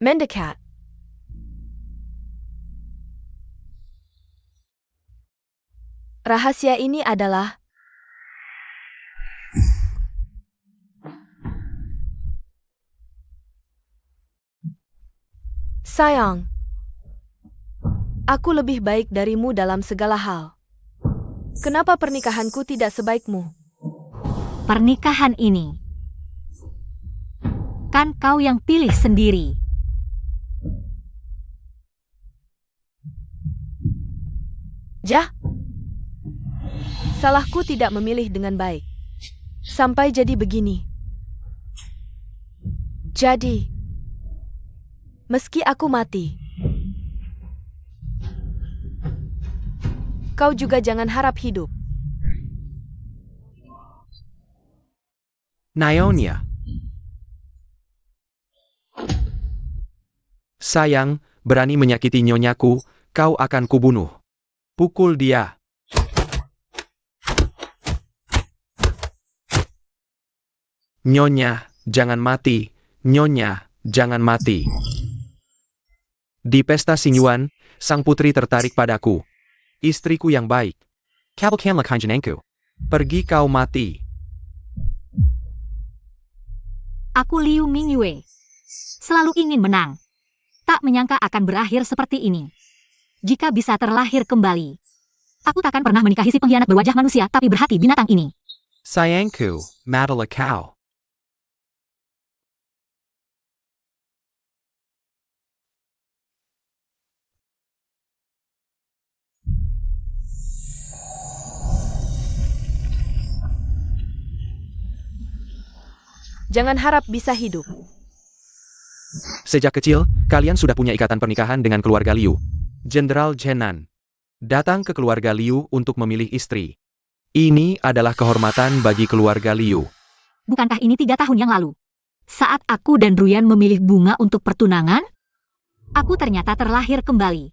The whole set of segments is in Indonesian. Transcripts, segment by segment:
Mendekat. Rahasia ini adalah sayang. Aku lebih baik darimu dalam segala hal. Kenapa pernikahanku tidak sebaikmu? Pernikahan ini kan kau yang pilih sendiri. Jah. Salahku tidak memilih dengan baik. Sampai jadi begini. Jadi, meski aku mati, kau juga jangan harap hidup. Nyonya. Sayang, berani menyakiti nyonyaku, kau akan kubunuh. Pukul dia. Nyonya, jangan mati. Nyonya, jangan mati. Di pesta Xingyuan, sang putri tertarik padaku. Istriku yang baik. Kabulkanlah kanjenengku. Pergi kau mati. Aku Liu Mingyue. Selalu ingin menang. Tak menyangka akan berakhir seperti ini. Jika bisa terlahir kembali, aku takkan pernah menikahi si pengkhianat berwajah manusia tapi berhati binatang ini. Sayangku, matilah kau. Jangan harap bisa hidup. Sejak kecil, kalian sudah punya ikatan pernikahan dengan keluarga Liu. Jenderal Zenan datang ke keluarga Liu untuk memilih istri. Ini adalah kehormatan bagi keluarga Liu. Bukankah ini 3 tahun yang lalu? Saat aku dan Ruyan memilih bunga untuk pertunangan, aku ternyata terlahir kembali.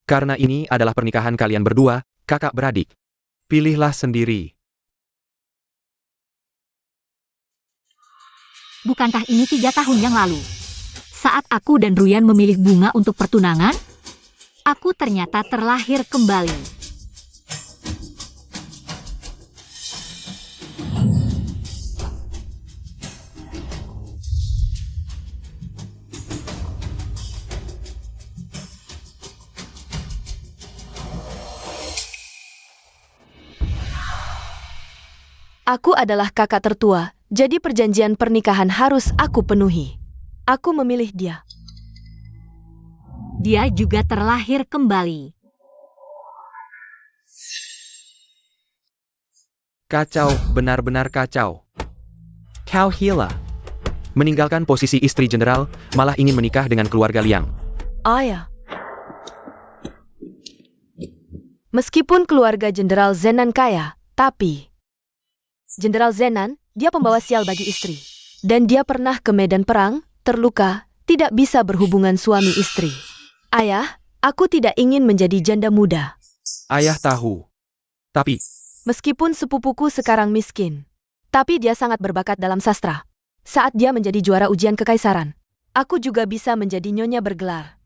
Karena ini adalah pernikahan kalian berdua, kakak beradik. Pilihlah sendiri. Bukankah ini 3 tahun yang lalu? Saat aku dan Ruyan memilih bunga untuk pertunangan, aku ternyata terlahir kembali. Aku adalah kakak tertua, jadi perjanjian pernikahan harus aku penuhi. Aku memilih dia. Dia juga terlahir kembali. Kacau, benar-benar kacau. Kau gila. Meninggalkan posisi istri jenderal, malah ingin menikah dengan keluarga Liang. Ayah. Meskipun keluarga Jenderal Zenan kaya, tapi Jenderal Zenan, dia pembawa sial bagi istri. Dan dia pernah ke medan perang, terluka, tidak bisa berhubungan suami istri. Ayah, aku tidak ingin menjadi janda muda. Ayah tahu. Tapi, Meskipun sepupuku sekarang miskin, tapi dia sangat berbakat dalam sastra. Saat dia menjadi juara ujian kekaisaran, aku juga bisa menjadi nyonya bergelar.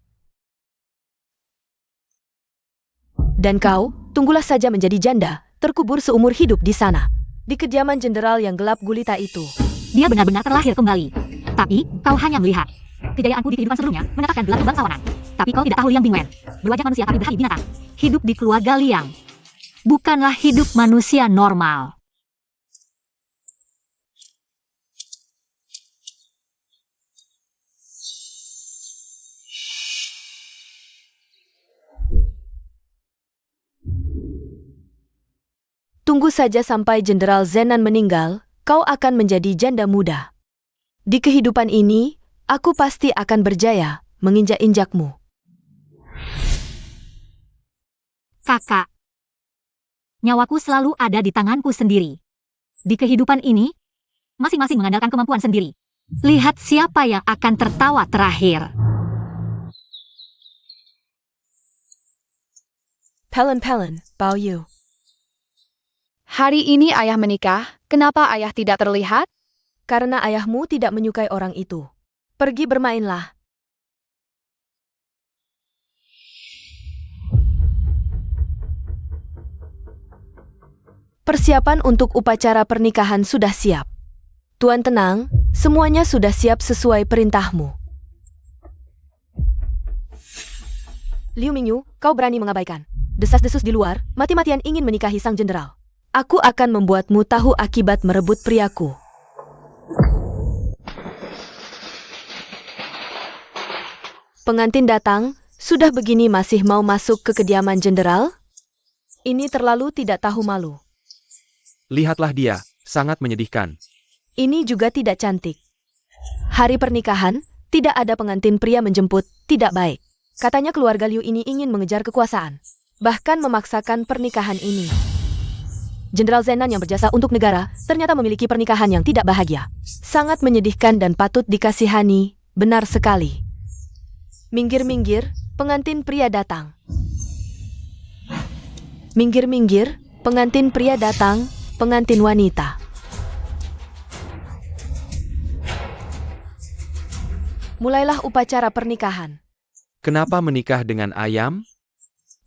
Dan kau, tunggulah saja menjadi janda, terkubur seumur hidup di sana. Di kediaman jenderal yang gelap gulita itu. Dia benar-benar terlahir kembali. Tapi, kau hanya melihat. Kejayaanku di kehidupan sebelumnya menetapkan gelar kebangsawanan. Tapi kau tidak tahu Liang Bingwen. Berwajah manusia tapi berhati binatang. Hidup di keluarga Liang bukanlah hidup manusia normal. Tunggu saja sampai Jenderal Zenan meninggal, kau akan menjadi janda muda. Di kehidupan ini, aku pasti akan berjaya menginjak-injakmu. Kakak, nyawaku selalu ada di tanganku sendiri. Di kehidupan ini, masing-masing mengandalkan kemampuan sendiri. Lihat siapa yang akan tertawa terakhir. Pelen-pelen, Bao Yu. Hari ini ayah menikah, kenapa ayah tidak terlihat? Karena ayahmu tidak menyukai orang itu. Pergi bermainlah. Persiapan untuk upacara pernikahan sudah siap. Tuan tenang, semuanya sudah siap sesuai perintahmu. Liu Mingyu, kau berani mengabaikan. Desas-desus di luar, mati-matian ingin menikahi sang jenderal. Aku akan membuatmu tahu akibat merebut priaku. Pengantin datang, sudah begini masih mau masuk ke kediaman jenderal? Ini terlalu tidak tahu malu. Lihatlah dia, sangat menyedihkan. Ini juga tidak cantik. Hari pernikahan, tidak ada pengantin pria menjemput, tidak baik. Katanya keluarga Liu ini ingin mengejar kekuasaan. Bahkan memaksakan pernikahan ini. Jenderal Zenan yang berjasa untuk negara, ternyata memiliki pernikahan yang tidak bahagia. Sangat menyedihkan dan patut dikasihani, benar sekali. Minggir-minggir, pengantin pria datang. Minggir-minggir, pengantin pria datang, pengantin wanita. Mulailah upacara pernikahan. Kenapa menikah dengan ayam?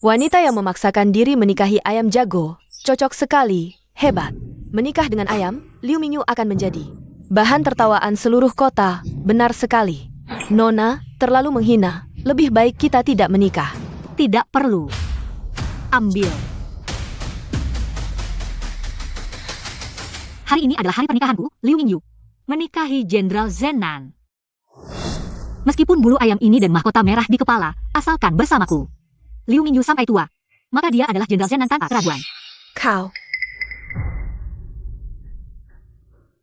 Wanita yang memaksakan diri menikahi ayam jago, cocok sekali, hebat. Menikah dengan ayam, Liu Mingyu akan menjadi bahan tertawaan seluruh kota, benar sekali. Nona, terlalu menghina, lebih baik kita tidak menikah. Tidak perlu. Ambil. Hari ini adalah hari pernikahanku, Liu Mingyu. Menikahi Jenderal Zenan. Meskipun bulu ayam ini dan mahkota merah di kepala, asalkan bersamaku. Liu Mingyu sampai tua, maka dia adalah Jenderal Zenan tanpa keraguan. Kau.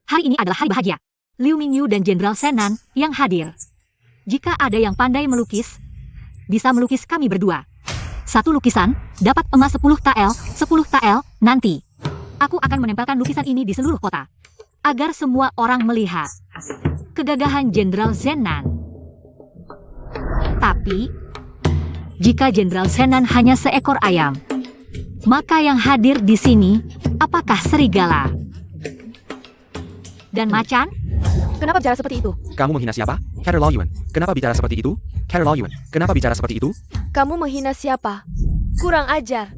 Hari ini adalah hari bahagia. Liu Mingyu dan Jenderal Zenan yang hadir. Jika ada yang pandai melukis, bisa melukis kami berdua. Satu lukisan dapat emas 10 tael, 10 tael nanti. Aku akan menempelkan lukisan ini di seluruh kota, agar semua orang melihat kegagahan Jenderal Zenan. Tapi, jika Jenderal Zenan hanya seekor ayam, maka yang hadir di sini, apakah serigala? Dan macan? Kenapa bicara seperti itu? Kamu menghina siapa? Kader Laoyuan. Kenapa bicara seperti itu? Kader Laoyuan. Kenapa bicara seperti itu? Kamu menghina siapa? Kurang ajar.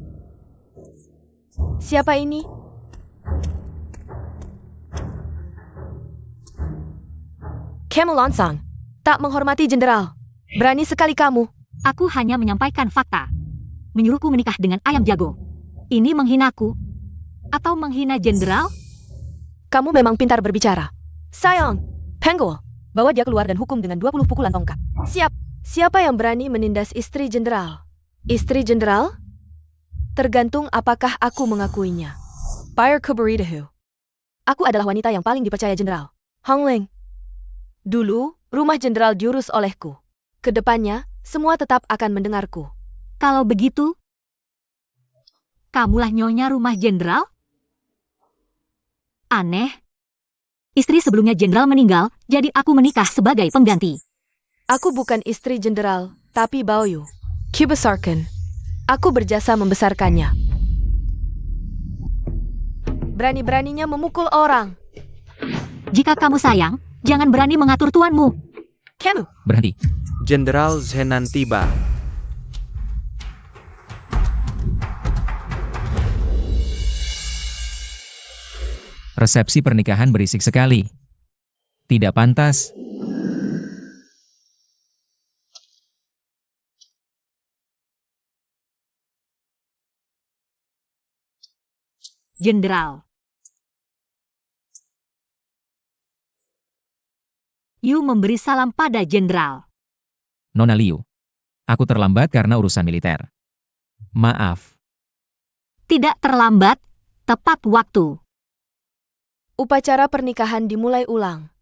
Siapa ini? Kamu Lonsang. Tak menghormati jenderal. Berani sekali kamu. Aku hanya menyampaikan fakta. Menyuruhku menikah dengan ayam jago. Ini menghinaku? Atau menghina jenderal? Kamu memang pintar berbicara. Sayang, Penggol, bawa dia keluar dan hukum dengan 20 pukulan tongkat. Siap. Siapa yang berani menindas istri jenderal? Istri jenderal? Tergantung apakah aku mengakuinya. Fire Kuberidahu. Aku adalah wanita yang paling dipercaya jenderal. Hong Ling. Dulu, rumah jenderal diurus olehku. Kedepannya, semua tetap akan mendengarku. Kalau begitu, kamulah nyonya rumah jenderal? Aneh. Istri sebelumnya jenderal meninggal, jadi aku menikah sebagai pengganti. Aku bukan istri jenderal, tapi Baoyu. Kibesarkan. Aku berjasa membesarkannya. Berani-beraninya memukul orang. Jika kamu sayang, jangan berani mengatur tuanmu. Kamu. Berhenti. Jenderal Zenan tiba. Resepsi pernikahan berisik sekali. Tidak pantas. Jenderal. Yu memberi salam pada jenderal. Nona Liu. Aku terlambat karena urusan militer. Maaf. Tidak terlambat, tepat waktu. Upacara pernikahan dimulai ulang.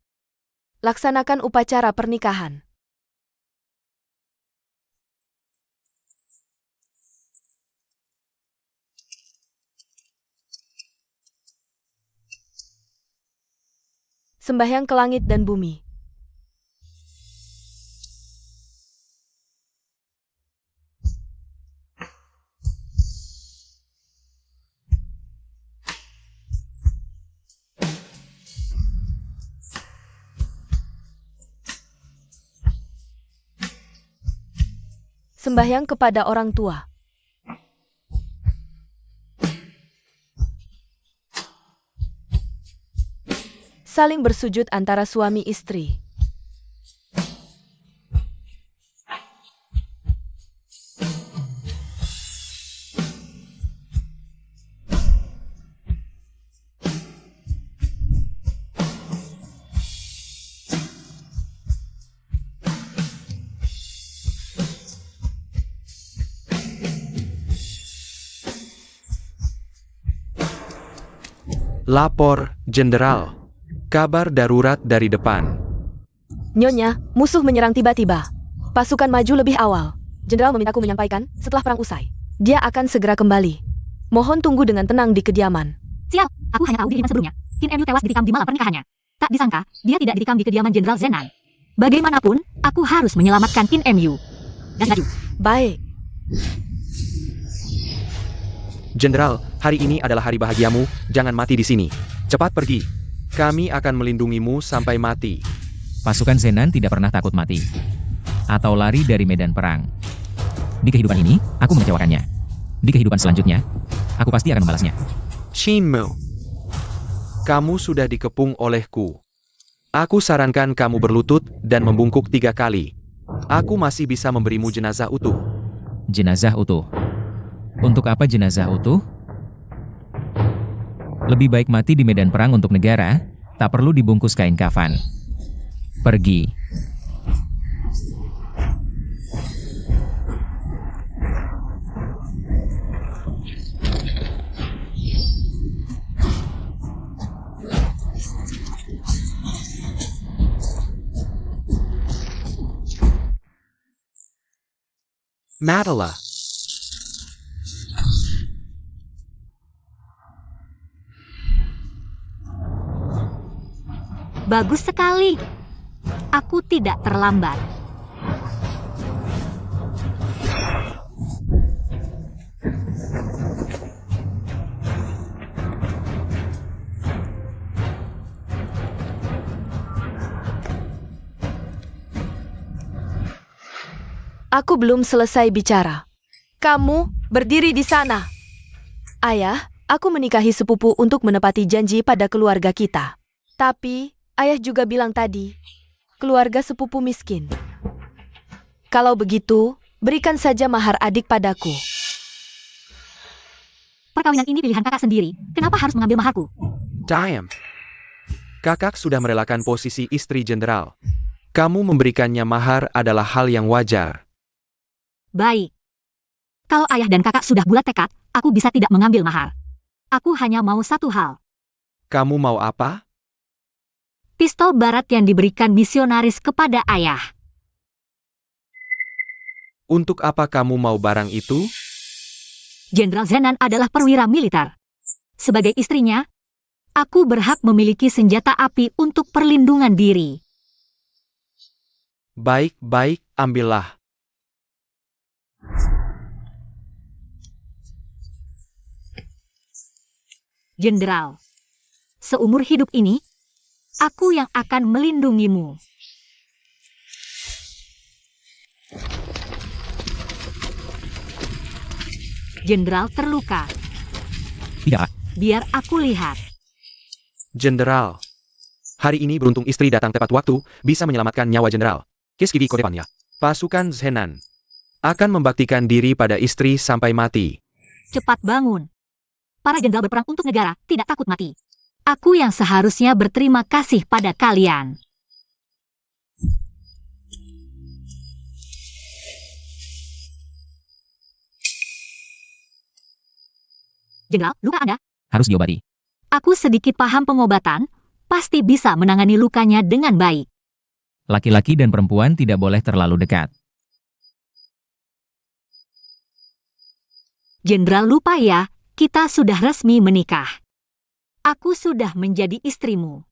Laksanakan upacara pernikahan. Sembahyang ke langit dan bumi. Sembahyang kepada orang tua. Saling bersujud antara suami istri. Lapor, Jenderal. Kabar darurat dari depan. Nyonya, musuh menyerang tiba-tiba. Pasukan maju lebih awal. Jenderal memintaku menyampaikan setelah perang usai. Dia akan segera kembali. Mohon tunggu dengan tenang di kediaman. Sial, aku hanya tahu diriman sebelumnya. Qin Enlil tewas ditikam di malam pernikahannya. Tak disangka, dia tidak ditikam di kediaman Jenderal Zenan. Bagaimanapun, aku harus menyelamatkan Qin Mu. Dan maju. Baik. Jenderal, hari ini adalah hari bahagiamu, jangan mati di sini. Cepat pergi. Kami akan melindungimu sampai mati. Pasukan Zenan tidak pernah takut mati. Atau lari dari medan perang. Di kehidupan ini, aku mengecewakannya. Di kehidupan selanjutnya, aku pasti akan membalasnya. Shinmu. Kamu sudah dikepung olehku. Aku sarankan kamu berlutut dan membungkuk 3 kali. Aku masih bisa memberimu jenazah utuh. Jenazah utuh. Untuk apa jenazah utuh? Lebih baik mati di medan perang untuk negara, tak perlu dibungkus kain kafan. Pergi. Madala. Bagus sekali. Aku tidak terlambat. Aku belum selesai bicara. Kamu berdiri di sana. Ayah, aku menikahi sepupu untuk menepati janji pada keluarga kita. Tapi, ayah juga bilang tadi, keluarga sepupu miskin. Kalau begitu, berikan saja mahar adik padaku. Perkawinan ini pilihan kakak sendiri. Kenapa harus mengambil maharku? Damn. Kakak sudah merelakan posisi istri jenderal. Kamu memberikannya mahar adalah hal yang wajar. Baik. Kalau ayah dan kakak sudah bulat tekad, aku bisa tidak mengambil mahar. Aku hanya mau satu hal. Kamu mau apa? Pistol barat yang diberikan misionaris kepada ayah. Untuk apa kamu mau barang itu? Jenderal Zenan adalah perwira militer. Sebagai istrinya, aku berhak memiliki senjata api untuk perlindungan diri. Baik-baik, ambillah. Jenderal, seumur hidup ini, aku yang akan melindungimu. Jenderal terluka. Tidak. Biar aku lihat. Jenderal. Hari ini beruntung istri datang tepat waktu, bisa menyelamatkan nyawa jenderal. Kiskivi Kodepannya. Pasukan Zenan akan membaktikan diri pada istri sampai mati. Cepat bangun. Para jenderal berperang untuk negara, tidak takut mati. Aku yang seharusnya berterima kasih pada kalian. Jenderal, luka Anda? Harus diobati. Aku sedikit paham pengobatan, pasti bisa menangani lukanya dengan baik. Laki-laki dan perempuan tidak boleh terlalu dekat. Jenderal lupa ya, kita sudah resmi menikah. Aku sudah menjadi istrimu.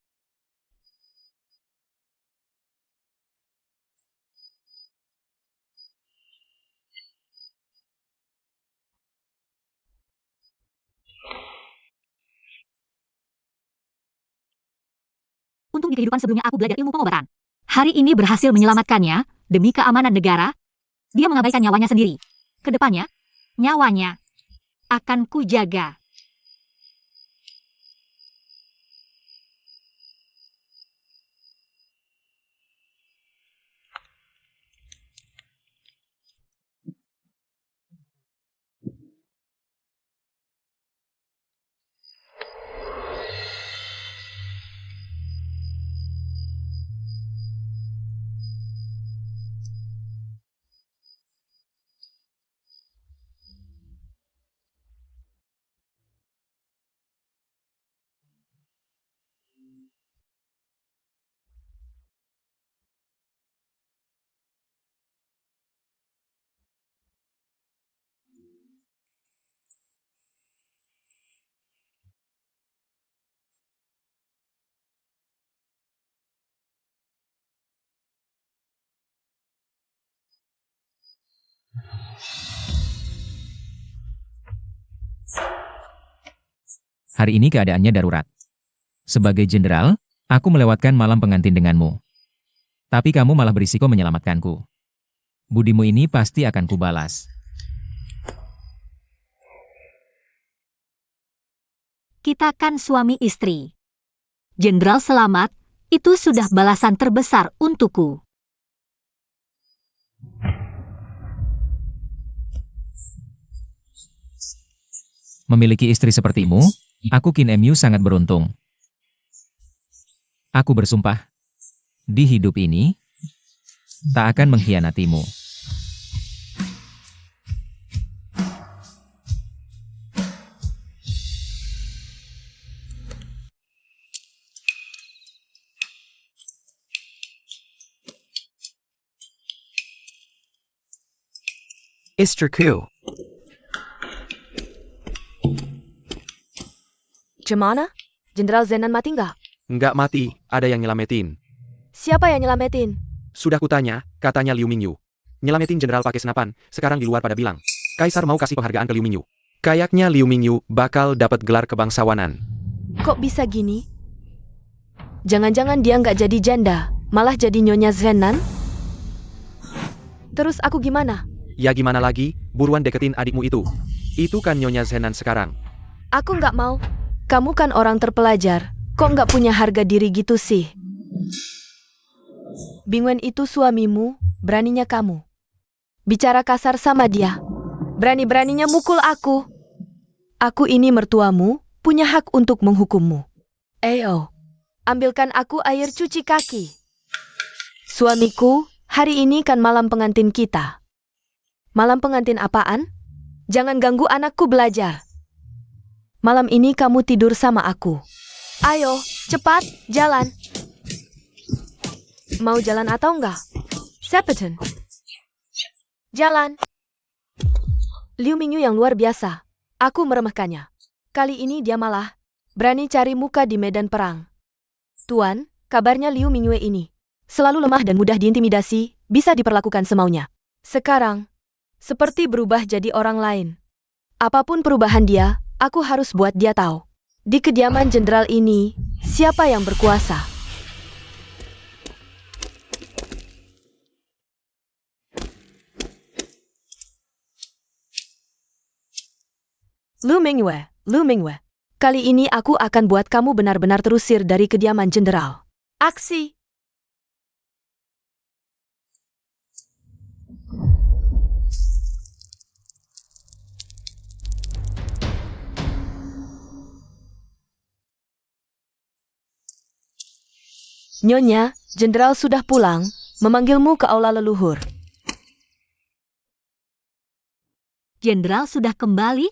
Untung di kehidupan sebelumnya aku belajar ilmu pengobatan. Hari ini berhasil menyelamatkannya, demi keamanan negara. Dia mengabaikan nyawanya sendiri. Kedepannya, nyawanya akan kujaga. Hari ini keadaannya darurat. Sebagai jenderal, aku melewatkan malam pengantin denganmu. Tapi kamu malah berisiko menyelamatkanku. Budimu ini pasti akan kubalas. Kita kan suami istri. Jenderal selamat, itu sudah balasan terbesar untukku. Memiliki istri sepertimu, aku Qin Mu sangat beruntung. Aku bersumpah, di hidup ini, tak akan mengkhianatimu. Istriku. Gimana? Jenderal Zenan mati nggak? Nggak mati, ada yang nyelamatin. Siapa yang nyelamatin? Sudah kutanya, katanya Liu Mingyu. Nyelamatin jenderal pakai senapan, sekarang di luar pada bilang. Kaisar mau kasih penghargaan ke Liu Mingyu. Kayaknya Liu Mingyu bakal dapat gelar kebangsawanan. Kok bisa gini? Jangan-jangan dia nggak jadi janda, malah jadi Nyonya Zenan? Terus aku gimana? Ya gimana lagi, buruan deketin adikmu itu. Itu kan Nyonya Zenan sekarang. Aku nggak mau. Kamu kan orang terpelajar. Kok nggak punya harga diri gitu sih? Bingwen itu suamimu, beraninya kamu. Bicara kasar sama dia. Berani-beraninya mukul aku. Aku ini mertuamu, punya hak untuk menghukummu. Ayo, ambilkan aku air cuci kaki. Suamiku, hari ini kan malam pengantin kita. Malam pengantin apaan? Jangan ganggu anakku belajar. Malam ini kamu tidur sama aku. Ayo, cepat, jalan. Mau jalan atau enggak? Sepeton. Jalan. Liu Mingyu yang luar biasa. Aku meremehkannya. Kali ini dia malah berani cari muka di medan perang. Tuan, kabarnya Liu Mingyu ini selalu lemah dan mudah diintimidasi, bisa diperlakukan semaunya. Sekarang, seperti berubah jadi orang lain. Apapun perubahan dia, aku harus buat dia tahu. Di kediaman jenderal ini, siapa yang berkuasa? Lu Mingyu. Kali ini aku akan buat kamu benar-benar terusir dari kediaman jenderal. Aksi! Nyonya, jenderal sudah pulang, memanggilmu ke aula leluhur. Jenderal sudah kembali?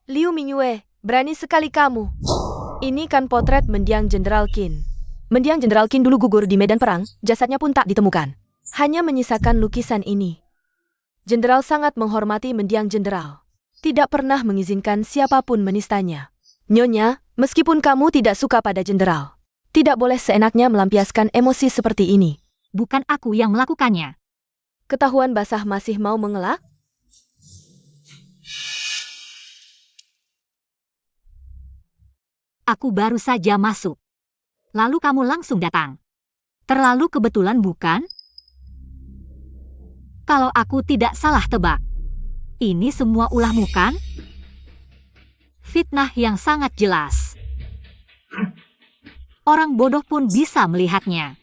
Liu Mingyue, berani sekali kamu. Ini kan potret mendiang Jenderal Qin. Mendiang Jenderal Qin dulu gugur di medan perang, jasadnya pun tak ditemukan. Hanya menyisakan lukisan ini. Jenderal sangat menghormati mendiang jenderal. Tidak pernah mengizinkan siapapun menistanya. Nyonya, meskipun kamu tidak suka pada jenderal, tidak boleh seenaknya melampiaskan emosi seperti ini. Bukan aku yang melakukannya. Ketahuan basah masih mau mengelak? Aku baru saja masuk. Lalu kamu langsung datang. Terlalu kebetulan bukan? Kalau aku tidak salah tebak. Ini semua ulahmu kan? Fitnah yang sangat jelas. Orang bodoh pun bisa melihatnya.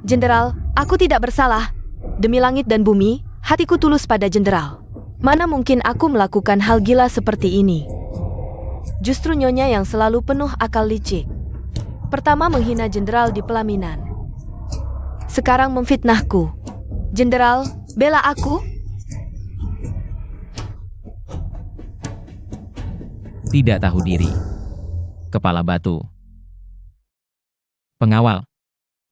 Jenderal, aku tidak bersalah. Demi langit dan bumi, hatiku tulus pada jenderal. Mana mungkin aku melakukan hal gila seperti ini? Justru Nyonya yang selalu penuh akal licik. Pertama menghina jenderal di pelaminan. Sekarang memfitnahku. Jenderal, bela aku? Tidak tahu diri. Kepala batu. Pengawal,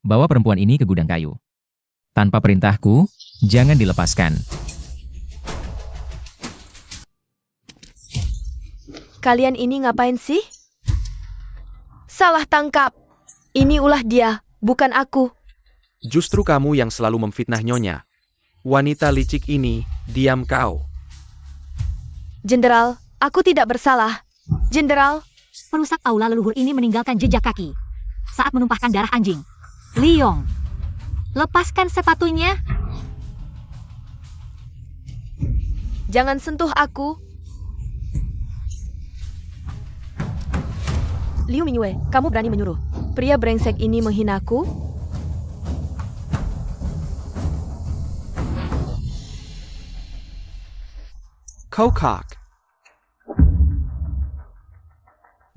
bawa perempuan ini ke gudang kayu. Tanpa perintahku, jangan dilepaskan. Kalian ini ngapain sih? Salah tangkap. Ini ulah dia, bukan aku. Justru kamu yang selalu memfitnah Nyonya. Wanita licik ini, diam kau. Jenderal, aku tidak bersalah. Jenderal, Perusak aula leluhur ini meninggalkan jejak kaki saat menumpahkan darah anjing. Liong, lepaskan sepatunya. jangan sentuh aku. Liu Mingyue, kamu berani menyuruh pria brengsek ini menghinaku? Kokak.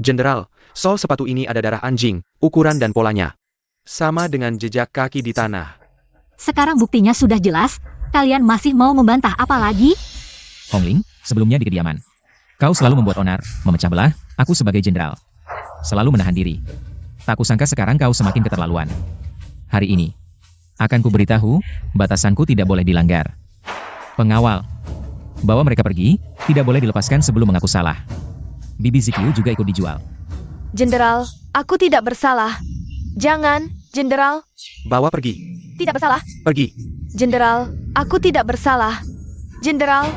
Jenderal, sol sepatu ini ada darah anjing, ukuran dan polanya sama dengan jejak kaki di tanah. Sekarang buktinya sudah jelas. Kalian masih mau membantah apa lagi? Hongling, sebelumnya di kediaman. Kau selalu membuat onar, memecah belah, aku sebagai jenderal. Selalu menahan diri. Tak kusangka sekarang kau semakin keterlaluan. Hari ini, akan kuberitahu, batasanku tidak boleh dilanggar. Pengawal, bawa mereka pergi, tidak boleh dilepaskan sebelum mengaku salah. Bibi Zikyu juga ikut dijual. Jenderal, aku tidak bersalah. Jangan, Jenderal. Bawa pergi. Tidak bersalah. Pergi. Jenderal, aku tidak bersalah. Jenderal.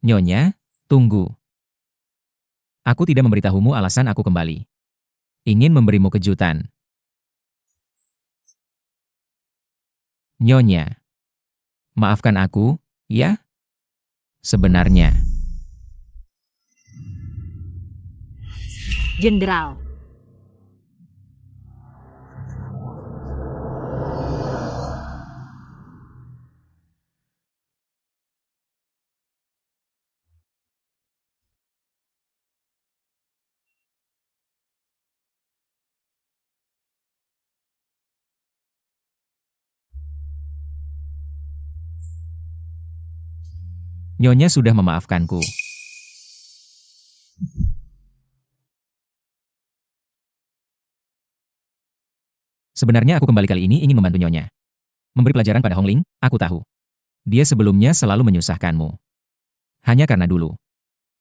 Nyonya, tunggu. Aku tidak memberitahumu alasan aku kembali. Ingin memberimu kejutan. Nyonya, maafkan aku, ya? Sebenarnya, Jenderal. Nyonya sudah memaafkanku. Sebenarnya aku kembali kali ini ingin membantu Nyonya. Memberi pelajaran pada Hongling, aku tahu. Dia sebelumnya selalu menyusahkanmu. Hanya karena dulu.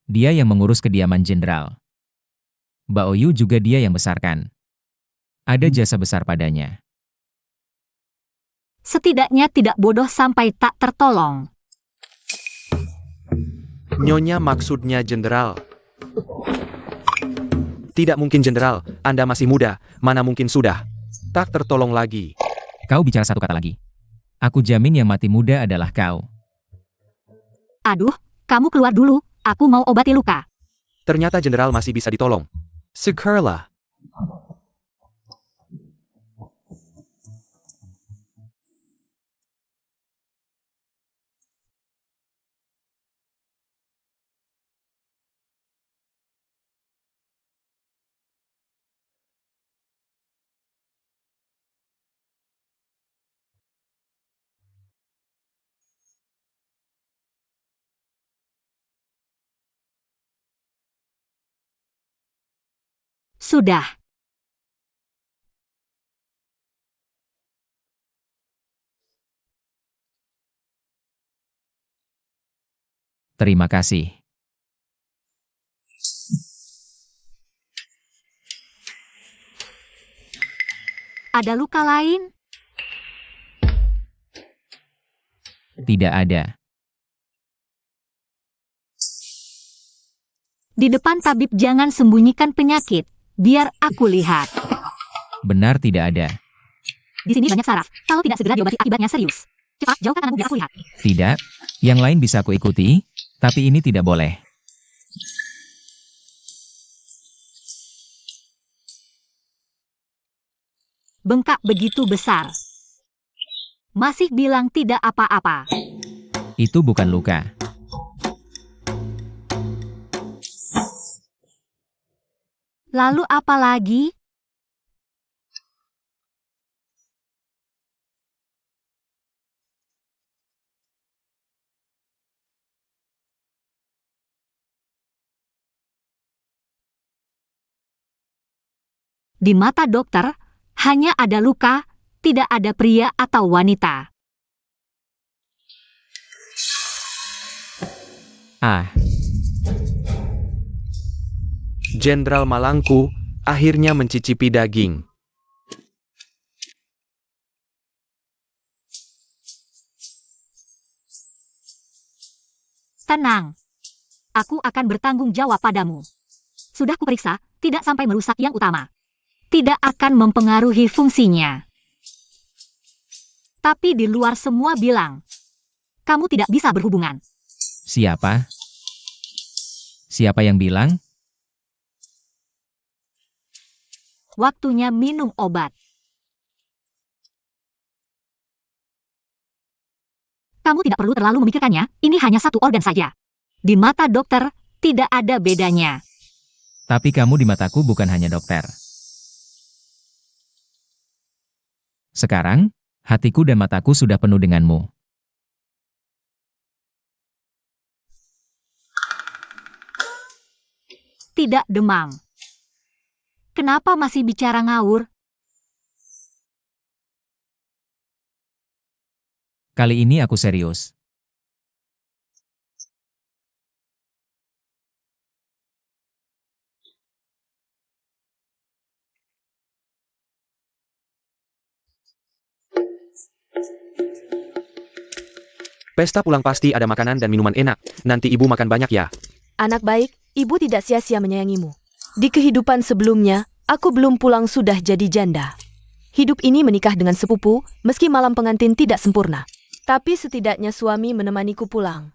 Dia yang mengurus kediaman jenderal. Bao Yu juga dia yang besarkan. Ada jasa besar padanya. Setidaknya tidak bodoh sampai tak tertolong. Nyonya maksudnya jenderal. Tidak mungkin jenderal, Anda masih muda, mana mungkin sudah. Tak tertolong lagi. Kau bicara satu kata lagi. Aku jamin yang mati muda adalah kau. Aduh, kamu keluar dulu. Aku mau obati luka. Ternyata jenderal masih bisa ditolong. Syukurlah. Sudah. Terima kasih. Ada luka lain? Tidak ada. Di depan tabib jangan sembunyikan penyakit. Biar aku lihat. Benar tidak ada. Di sini banyak saraf. Kalau tidak segera diobati akibatnya serius. Cepat, jauhkan tanganmu biar aku lihat. Tidak. Yang lain bisa aku ikuti, tapi ini tidak boleh. Bengkak begitu besar. Masih bilang tidak apa-apa. Itu bukan luka. Lalu apa lagi? Di mata dokter, hanya ada luka, tidak ada pria atau wanita. Ah, Jenderal Malangku akhirnya mencicipi daging. Tenang. Aku akan bertanggung jawab padamu. Sudah kuperiksa, tidak sampai merusak yang utama. Tidak akan mempengaruhi fungsinya. Tapi di luar semua bilang, kamu tidak bisa berhubungan. siapa? Siapa yang bilang? Waktunya minum obat. Kamu tidak perlu terlalu memikirkannya, ini hanya satu organ saja. Di mata dokter, tidak ada bedanya. Tapi kamu di mataku bukan hanya dokter. Sekarang, hatiku dan mataku sudah penuh denganmu. Tidak demam. Kenapa masih bicara ngawur? Kali ini aku serius. Pesta pulang pasti ada makanan dan minuman enak. Nanti ibu makan banyak ya. Anak baik, ibu tidak sia-sia menyayangimu. Di kehidupan sebelumnya, aku belum pulang sudah jadi janda. Hidup ini menikah dengan sepupu, meski malam pengantin tidak sempurna. Tapi setidaknya suami menemaniku pulang.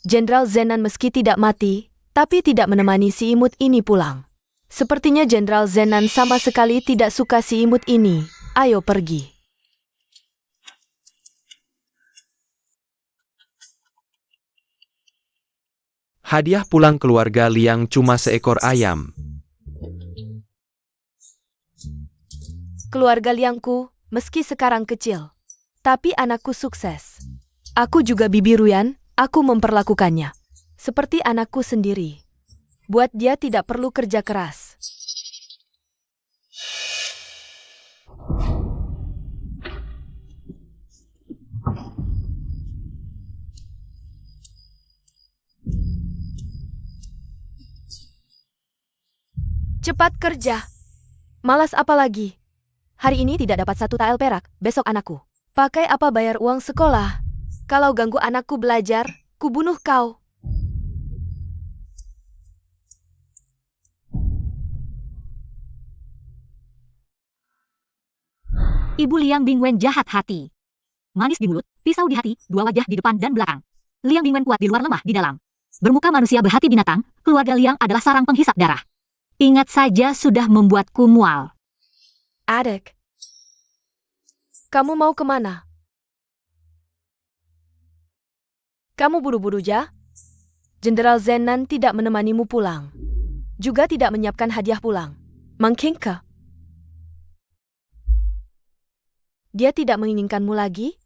Jenderal Zenan meski tidak mati, tapi tidak menemani si imut ini pulang. Sepertinya Jenderal Zenan sama sekali tidak suka si imut ini. Ayo pergi. Hadiah pulang keluarga Liang cuma seekor ayam. Keluarga Liangku, meski sekarang kecil, tapi anakku sukses. Aku juga Bibi Ruyan, aku memperlakukannya seperti anakku sendiri. Buat dia tidak perlu kerja keras. Cepat kerja. Malas apa lagi? Hari ini tidak dapat 1 tael perak, besok anakku. Pakai apa bayar uang sekolah? Kalau ganggu anakku belajar, kubunuh kau. Ibu Liang Bingwen jahat hati. Manis di mulut, pisau di hati, 2 wajah di depan dan belakang. Liang Bingwen kuat di luar, lemah di dalam. Bermuka manusia berhati binatang, keluarga Liang adalah sarang penghisap darah. Ingat saja sudah membuatku mual. Adik, kamu mau kemana? Kamu buru-buru ja? Jenderal Zenan tidak menemanimu pulang. Juga tidak menyiapkan hadiah pulang. Mangkingka? Dia tidak menginginkanmu lagi?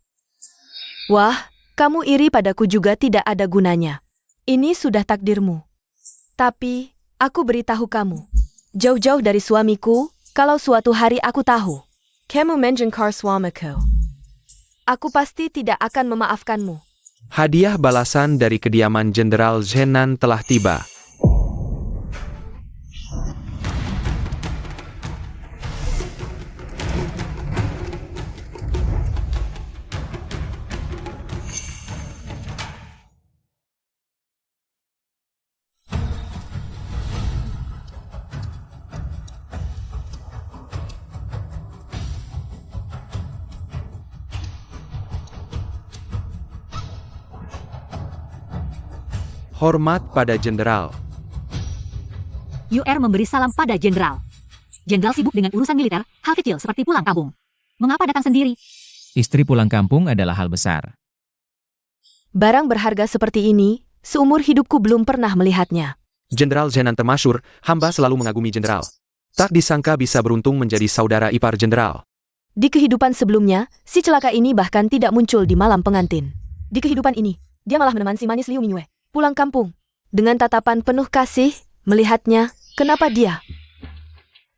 Wah, kamu iri padaku juga tidak ada gunanya. Ini sudah takdirmu. Tapi, aku beritahu kamu. Jauh-jauh dari suamiku, kalau suatu hari aku tahu. Kamu menjengkar suamiku. Aku pasti tidak akan memaafkanmu. Hadiah balasan dari kediaman Jenderal Zenan telah tiba. Hormat pada Jenderal. UR memberi salam pada Jenderal. Jenderal sibuk dengan urusan militer, hal kecil seperti pulang kampung. Mengapa datang sendiri? Istri pulang kampung adalah hal besar. Barang berharga seperti ini, seumur hidupku belum pernah melihatnya. Jenderal Zenan termasyur, hamba selalu mengagumi Jenderal. Tak disangka bisa beruntung menjadi saudara ipar Jenderal. Di kehidupan sebelumnya, si celaka ini bahkan tidak muncul di malam pengantin. Di kehidupan ini, dia malah menemani si manis Liu Mingyue pulang kampung. Dengan tatapan penuh kasih, Melihatnya, kenapa dia?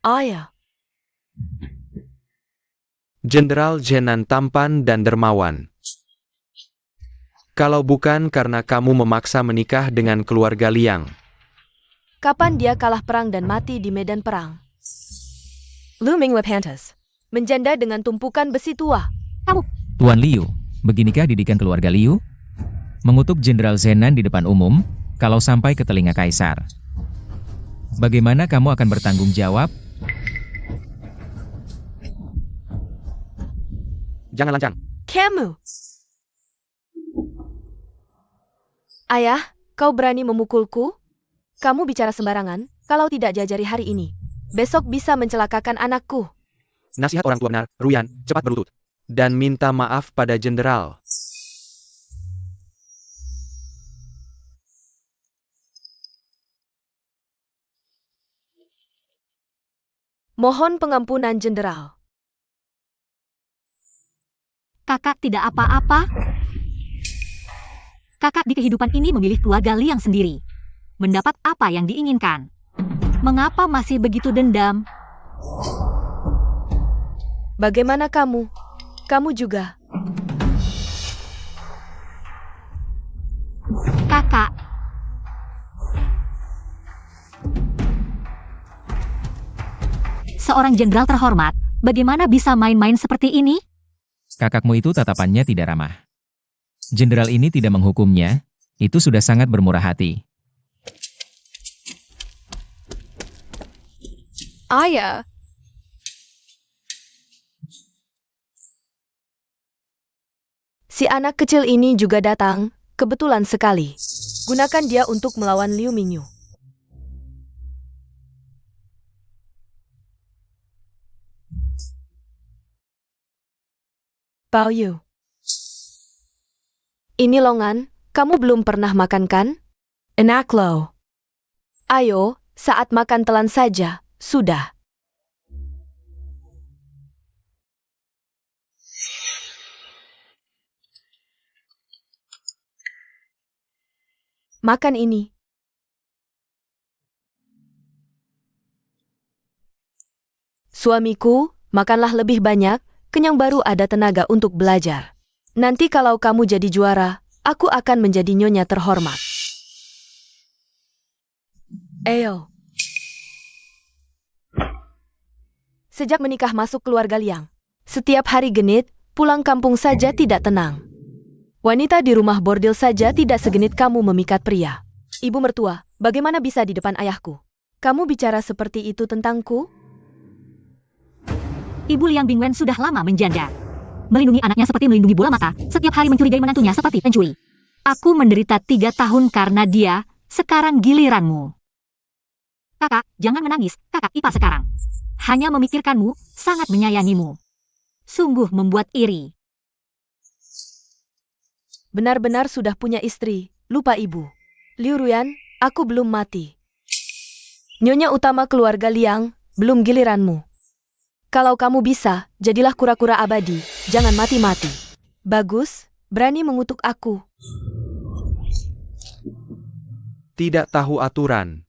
Ayah. Jenderal Zenan tampan dan dermawan. Kalau bukan karena kamu memaksa menikah dengan keluarga Liang. Kapan dia kalah perang dan mati di medan perang? Lu Mingwepantas. Menjanda dengan tumpukan besi tua. Tuan Liu, beginikah didikan keluarga Liu? Mengutuk Jenderal Zenan di depan umum, kalau sampai ke telinga kaisar. Bagaimana kamu akan bertanggung jawab? Jangan lancang. Kamu. Ayah, kau berani memukulku? Kamu bicara sembarangan, kalau tidak jajari hari ini. Besok bisa mencelakakan anakku. Nasihat orang tua benar, Ruyan, cepat berlutut. Dan minta maaf pada jenderal. Mohon pengampunan jenderal. Kakak tidak apa-apa. Kakak di kehidupan ini memilih keluarga Liang sendiri. Mendapat apa yang diinginkan. Mengapa masih begitu dendam? Bagaimana kamu? Kamu juga. Kakak, seorang jenderal terhormat, bagaimana bisa main-main seperti ini? Kakakmu itu tatapannya tidak ramah. Jenderal ini tidak menghukumnya, itu sudah sangat bermurah hati. Ayah, Si anak kecil ini juga datang, kebetulan sekali. Gunakan dia untuk melawan Liu Mingyu. Bao Yu. Ini longan, kamu belum pernah makan kan? Enak loh. Ayo, saat makan telan saja, sudah. Makan ini. Suamiku, makanlah lebih banyak, kenyang baru ada tenaga untuk belajar. Nanti kalau kamu jadi juara, aku akan menjadi nyonya terhormat. Ayo. Sejak menikah masuk keluarga Liang, setiap hari genit, pulang kampung saja tidak tenang. Wanita di rumah bordil saja tidak segenit kamu memikat pria. Ibu mertua, bagaimana bisa di depan ayahku? Kamu bicara seperti itu tentangku? Ibu Liang Bingwen sudah lama menjanda. Melindungi anaknya seperti melindungi bola mata, setiap hari mencurigai menantunya seperti pencuri. Aku menderita 3 tahun karena dia, sekarang giliranmu. Kakak, jangan menangis, kakak ipar sekarang. Hanya memikirkanmu, sangat menyayangimu. Sungguh membuat iri. Benar-benar sudah punya istri, lupa ibu. Liu Ruyan, aku belum mati. Nyonya utama keluarga Liang, belum giliranmu. Kalau kamu bisa, jadilah kura-kura abadi, jangan mati-mati. Bagus, berani mengutuk aku. Tidak tahu aturan.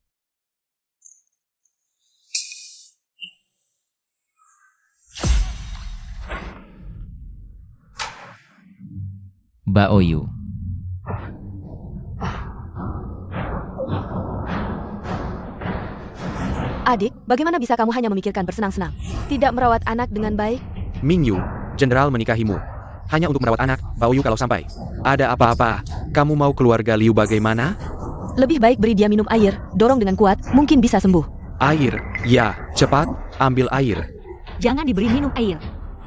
Bao Yu. Adik, bagaimana bisa kamu hanya memikirkan bersenang-senang? Tidak merawat anak dengan baik? Mingyu, jenderal menikahimu. Hanya untuk merawat anak, Bao Yu kalau sampai ada apa-apa, kamu mau keluarga Liu bagaimana? Lebih baik beri dia minum air, dorong dengan kuat, mungkin bisa sembuh. Air, ya, cepat, ambil air. Jangan diberi minum air.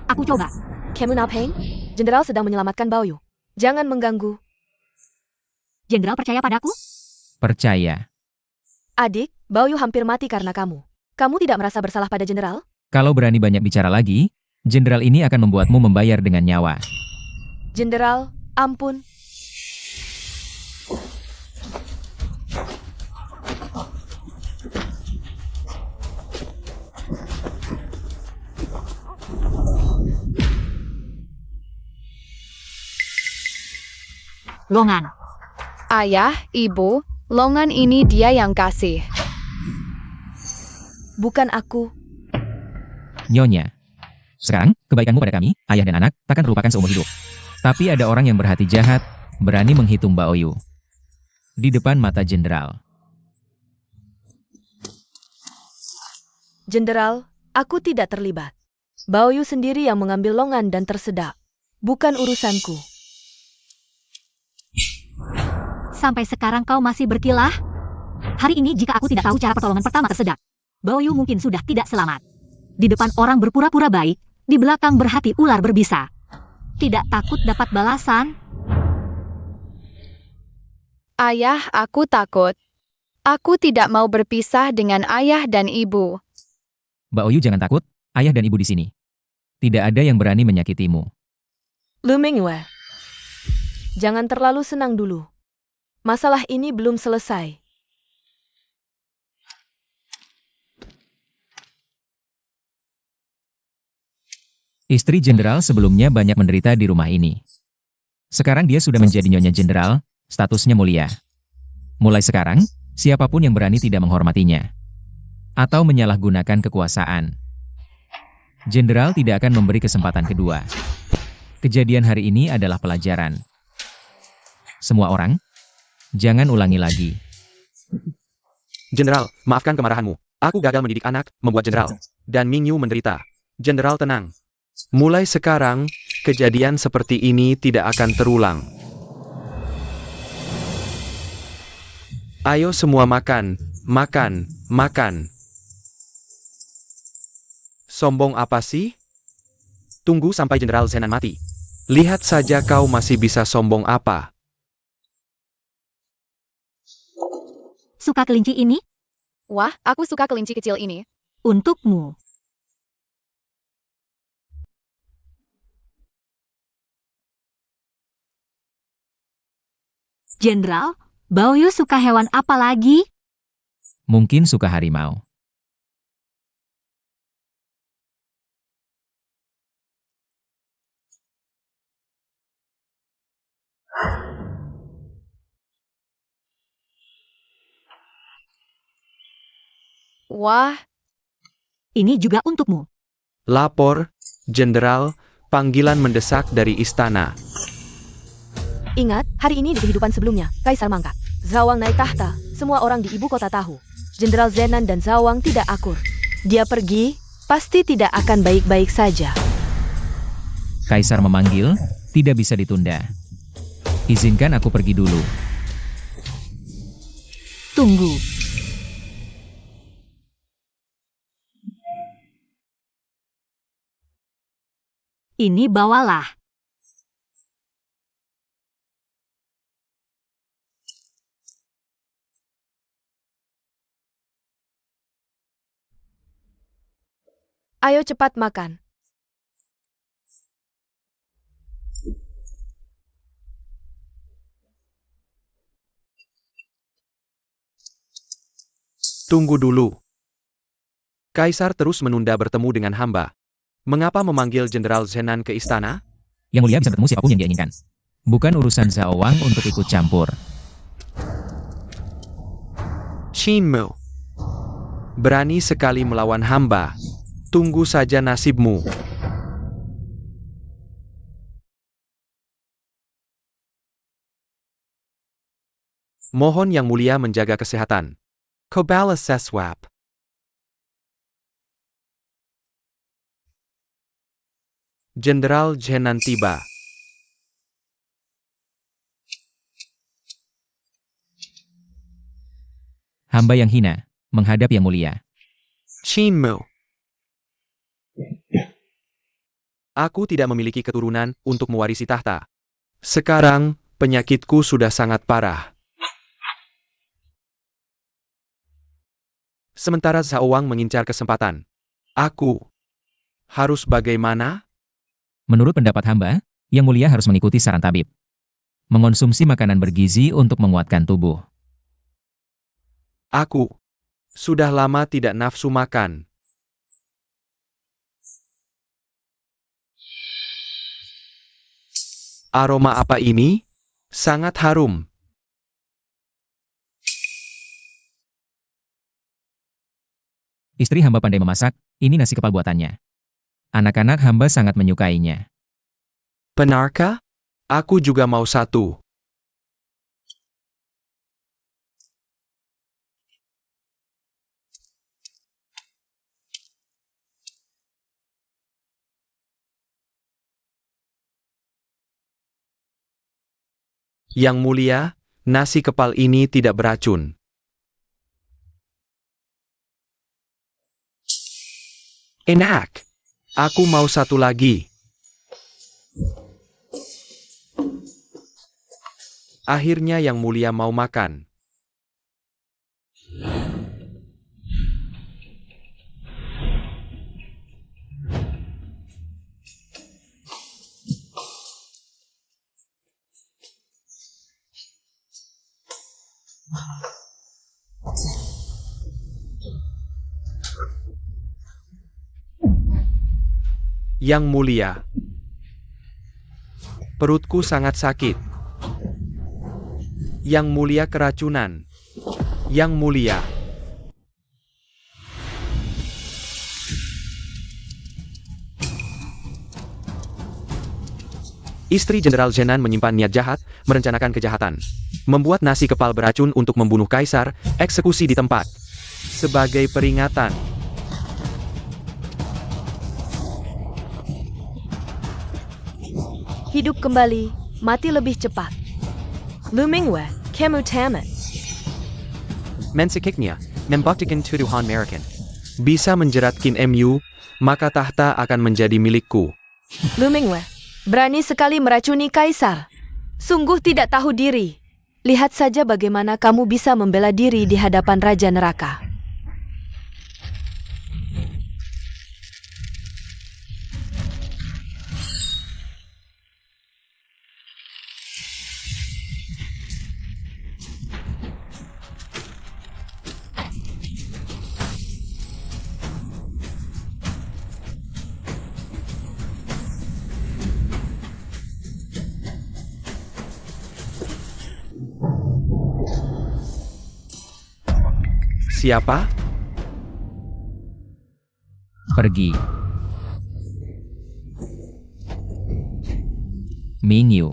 Aku coba. Kamu Napeng? Jenderal sedang menyelamatkan Bao Yu. Jangan mengganggu. Jenderal percaya padaku? Percaya. Adik, Bao Yu hampir mati karena kamu. Kamu tidak merasa bersalah pada jenderal? Kalau berani banyak bicara lagi, jenderal ini akan membuatmu membayar dengan nyawa. Jenderal, ampun. Longan. ayah, ibu, longan ini dia yang kasih. bukan aku. Nyonya. Sekarang, kebaikanmu pada kami, ayah dan anak, takkan terlupakan seumur hidup. Tapi ada orang yang berhati jahat, berani menghitung Mbak Oyu. Di depan mata jenderal. Jenderal, aku tidak terlibat. Baoyu sendiri yang mengambil longan dan tersedak. Bukan urusanku. Sampai sekarang kau masih berkilah? Hari ini jika aku tidak tahu cara pertolongan pertama tersedak, Baoyu mungkin sudah tidak selamat. Di depan orang berpura-pura baik, di belakang berhati ular berbisa. Tidak takut dapat balasan? Ayah, aku takut. Aku tidak mau berpisah dengan ayah dan ibu. Mbak Oyu jangan takut, ayah dan ibu di sini. Tidak ada yang berani menyakitimu. Lu Mingwe, jangan terlalu senang dulu. Masalah ini belum selesai. Istri jenderal sebelumnya banyak menderita di rumah ini. Sekarang dia sudah menjadi nyonya jenderal, statusnya mulia. Mulai sekarang, siapapun yang berani tidak menghormatinya atau menyalahgunakan kekuasaan, jenderal tidak akan memberi kesempatan kedua. Kejadian hari ini adalah pelajaran. Semua orang, jangan ulangi lagi. Jenderal, maafkan kemarahanmu. Aku gagal mendidik anak, membuat jenderal dan Mingyu menderita. Jenderal tenang. Mulai sekarang, kejadian seperti ini tidak akan terulang. Ayo semua makan, makan, makan. Sombong apa sih? Tunggu sampai Jenderal Zenan mati. Lihat saja kau masih bisa sombong apa. Suka kelinci ini? Wah, aku suka kelinci kecil ini. Untukmu. Jenderal, Baoyu suka hewan apa lagi? Mungkin suka harimau. Wah, Ini juga untukmu. Lapor, Jenderal, panggilan mendesak dari istana. Ingat, hari ini di kehidupan sebelumnya, Kaisar mangkat. Zawang naik tahta, semua orang di ibu kota tahu. Jenderal Zenan dan Zawang tidak akur. Dia pergi, pasti tidak akan baik-baik saja. Kaisar memanggil, tidak bisa ditunda. Izinkan aku pergi dulu. Tunggu. Ini bawalah. Ayo cepat makan. Tunggu dulu. Kaisar terus menunda bertemu dengan hamba. Mengapa memanggil Jenderal Zenan ke istana? Yang mulia bisa bertemu siapapun yang dia inginkan. Bukan urusan Zhao Wang untuk ikut campur. Shinmu. Berani sekali melawan hamba. Tunggu saja nasibmu. Mohon Yang Mulia menjaga kesehatan. Kobala Seswap. Jenderal Zenan tiba. Hamba yang hina, menghadap Yang Mulia. Shinmu. Aku tidak memiliki keturunan untuk mewarisi tahta. Sekarang, penyakitku sudah sangat parah. Sementara Zhao Wang mengincar kesempatan. Aku harus bagaimana? Menurut pendapat hamba, Yang Mulia harus mengikuti saran tabib. Mengonsumsi makanan bergizi untuk menguatkan tubuh. Aku sudah lama tidak nafsu makan. Aroma apa ini? Sangat harum. Istri hamba pandai memasak, ini nasi kepal buatannya. Anak-anak hamba sangat menyukainya. Benarkah? Aku juga mau satu. Yang mulia, nasi kepal ini tidak beracun. Enak. Aku mau satu lagi. Akhirnya Yang Mulia mau makan. Yang Mulia, perutku sangat sakit. Yang Mulia keracunan. Yang Mulia. Istri Jenderal Zenan menyimpan niat jahat, merencanakan kejahatan. Membuat nasi kepal beracun untuk membunuh kaisar, eksekusi di tempat. Sebagai peringatan. Hidup kembali, mati lebih cepat. Lumingwe, kemu tamat. Mensikiknya, membuktikan tuduhan American. Bisa menjerat Kin Mu, maka tahta akan menjadi milikku. Lumingwe, berani sekali meracuni kaisar. Sungguh tidak tahu diri. Lihat saja bagaimana kamu bisa membela diri di hadapan Raja Neraka. Siapa? Pergi. Mingyu.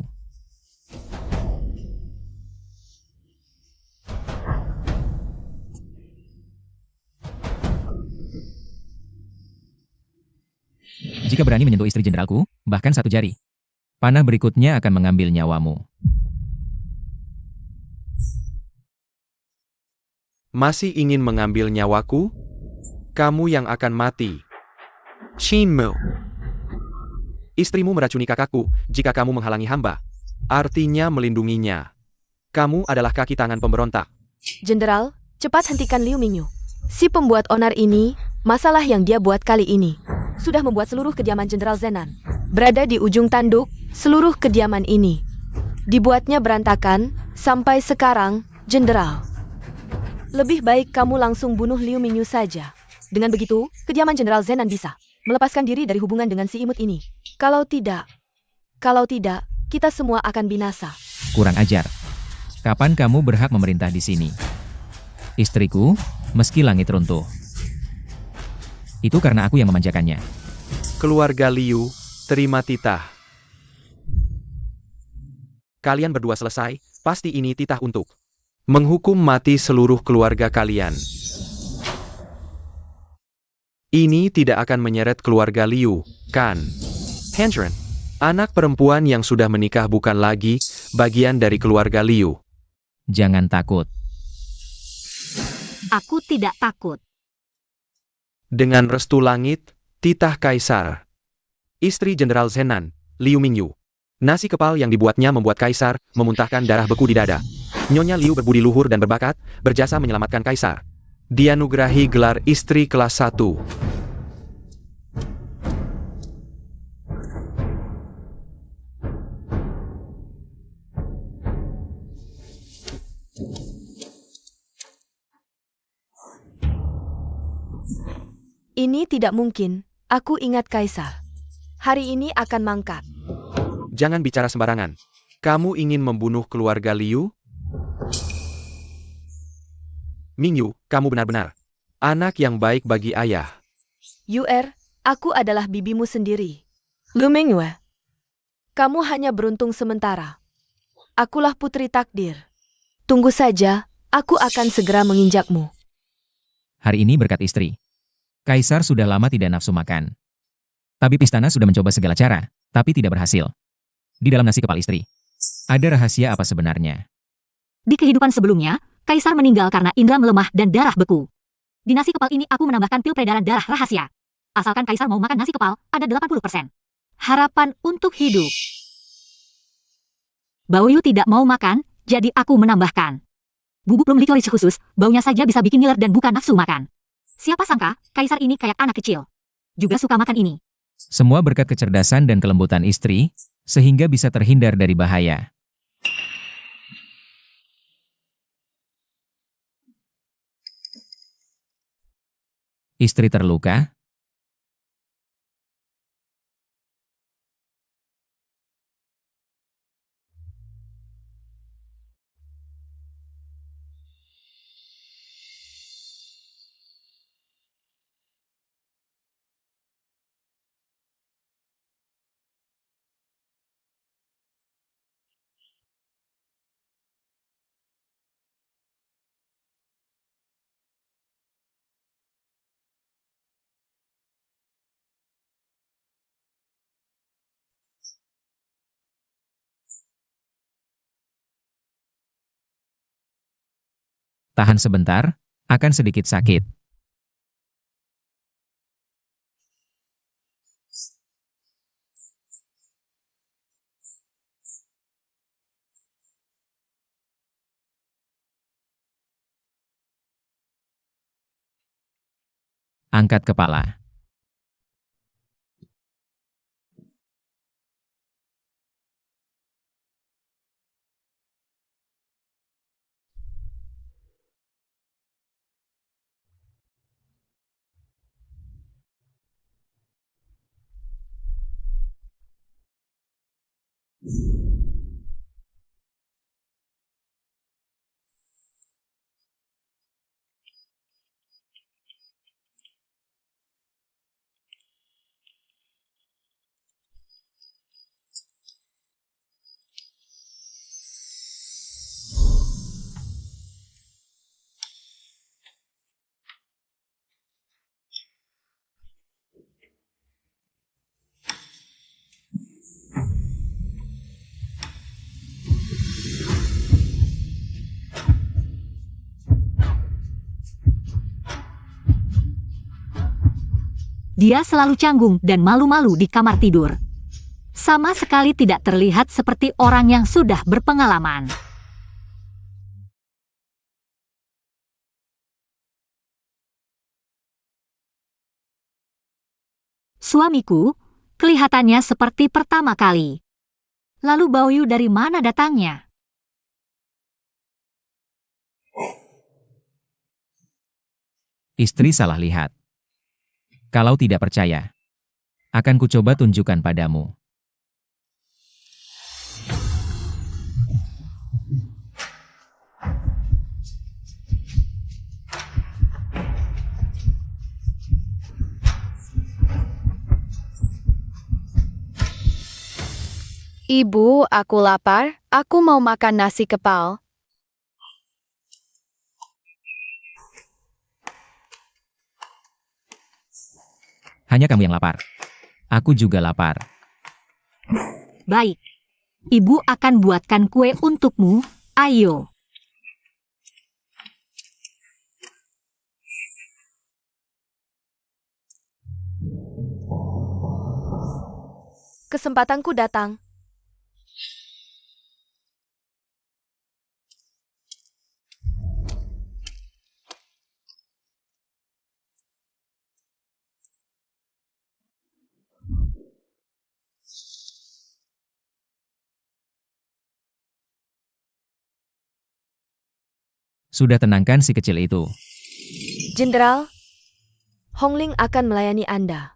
Jika berani menyentuh istri jenderalku, bahkan satu jari, panah berikutnya akan mengambil nyawamu. Masih ingin mengambil nyawaku? Kamu yang akan mati. Shinmu. Istrimu meracuni kakakku, jika kamu menghalangi hamba. Artinya melindunginya. Kamu adalah kaki tangan pemberontak. Jenderal, cepat hentikan Liu Mingyu. Si pembuat onar ini, masalah yang dia buat kali ini, sudah membuat seluruh kediaman Jenderal Zenan berada di ujung tanduk. Seluruh kediaman ini dibuatnya berantakan sampai sekarang, Jenderal. Lebih baik kamu langsung bunuh Liu Mingyu saja. Dengan begitu, kediaman Jenderal Zenan bisa melepaskan diri dari hubungan dengan si imut ini. Kalau tidak, kita semua akan binasa. Kurang ajar. Kapan kamu berhak memerintah di sini? Istriku, meski langit runtuh. Itu karena aku yang memanjakannya. Keluarga Liu, terima titah. Kalian berdua selesai, pasti ini titah untuk menghukum mati seluruh keluarga kalian. Ini tidak akan menyeret keluarga Liu, kan? Hanjren, anak perempuan yang sudah menikah bukan lagi bagian dari keluarga Liu. Jangan takut. Aku tidak takut. Dengan restu langit, titah kaisar. Istri Jenderal Zenan, Liu Mingyu. Nasi kepal yang dibuatnya membuat kaisar memuntahkan darah beku di dada. Nyonya Liu berbudi luhur dan berbakat, berjasa menyelamatkan kaisar. Dianugerahi gelar istri kelas 1. Ini tidak mungkin. Aku ingat kaisar. Hari ini akan mangkat. Jangan bicara sembarangan. Kamu ingin membunuh keluarga Liu? Mingyu, kamu benar-benar Anak yang baik bagi ayah. Aku adalah bibimu sendiri. Lumengwe. Kamu hanya beruntung sementara. Akulah putri takdir. Tunggu saja, aku akan segera menginjakmu. Hari ini berkat istri. Kaisar sudah lama tidak nafsu makan. Tabib istana sudah mencoba segala cara, tapi tidak berhasil. Di dalam nasi kepal istri, ada rahasia apa sebenarnya? Di kehidupan sebelumnya, Kaisar meninggal karena indera melemah dan darah beku. Di nasi kepal ini aku menambahkan pil peredaran darah rahasia. Asalkan Kaisar mau makan nasi kepal, ada 80%. Harapan untuk hidup. Baoyu tidak mau makan, jadi aku menambahkan. Bubuk plum licorice khusus, baunya saja bisa bikin ngiler dan bukan nafsu makan. Siapa sangka, Kaisar ini kayak anak kecil. Juga suka makan ini. Semua berkat kecerdasan dan kelembutan istri, sehingga bisa terhindar dari bahaya. Istri terluka? Tahan sebentar, akan sedikit sakit. Angkat kepala. Dia selalu canggung dan malu-malu di kamar tidur. Sama sekali tidak terlihat seperti orang yang sudah berpengalaman. Suamiku, kelihatannya seperti pertama kali. Lalu Baoyu dari mana datangnya? Istri salah lihat. Kalau tidak percaya, akan kucoba tunjukkan padamu. Ibu, aku lapar. Aku mau makan nasi kepal. Hanya kamu yang lapar. Aku juga lapar. Baik. Ibu akan buatkan kue untukmu. Ayo. Kesempatanku datang. Sudah tenangkan si kecil itu. Jenderal, Hongling akan melayani Anda.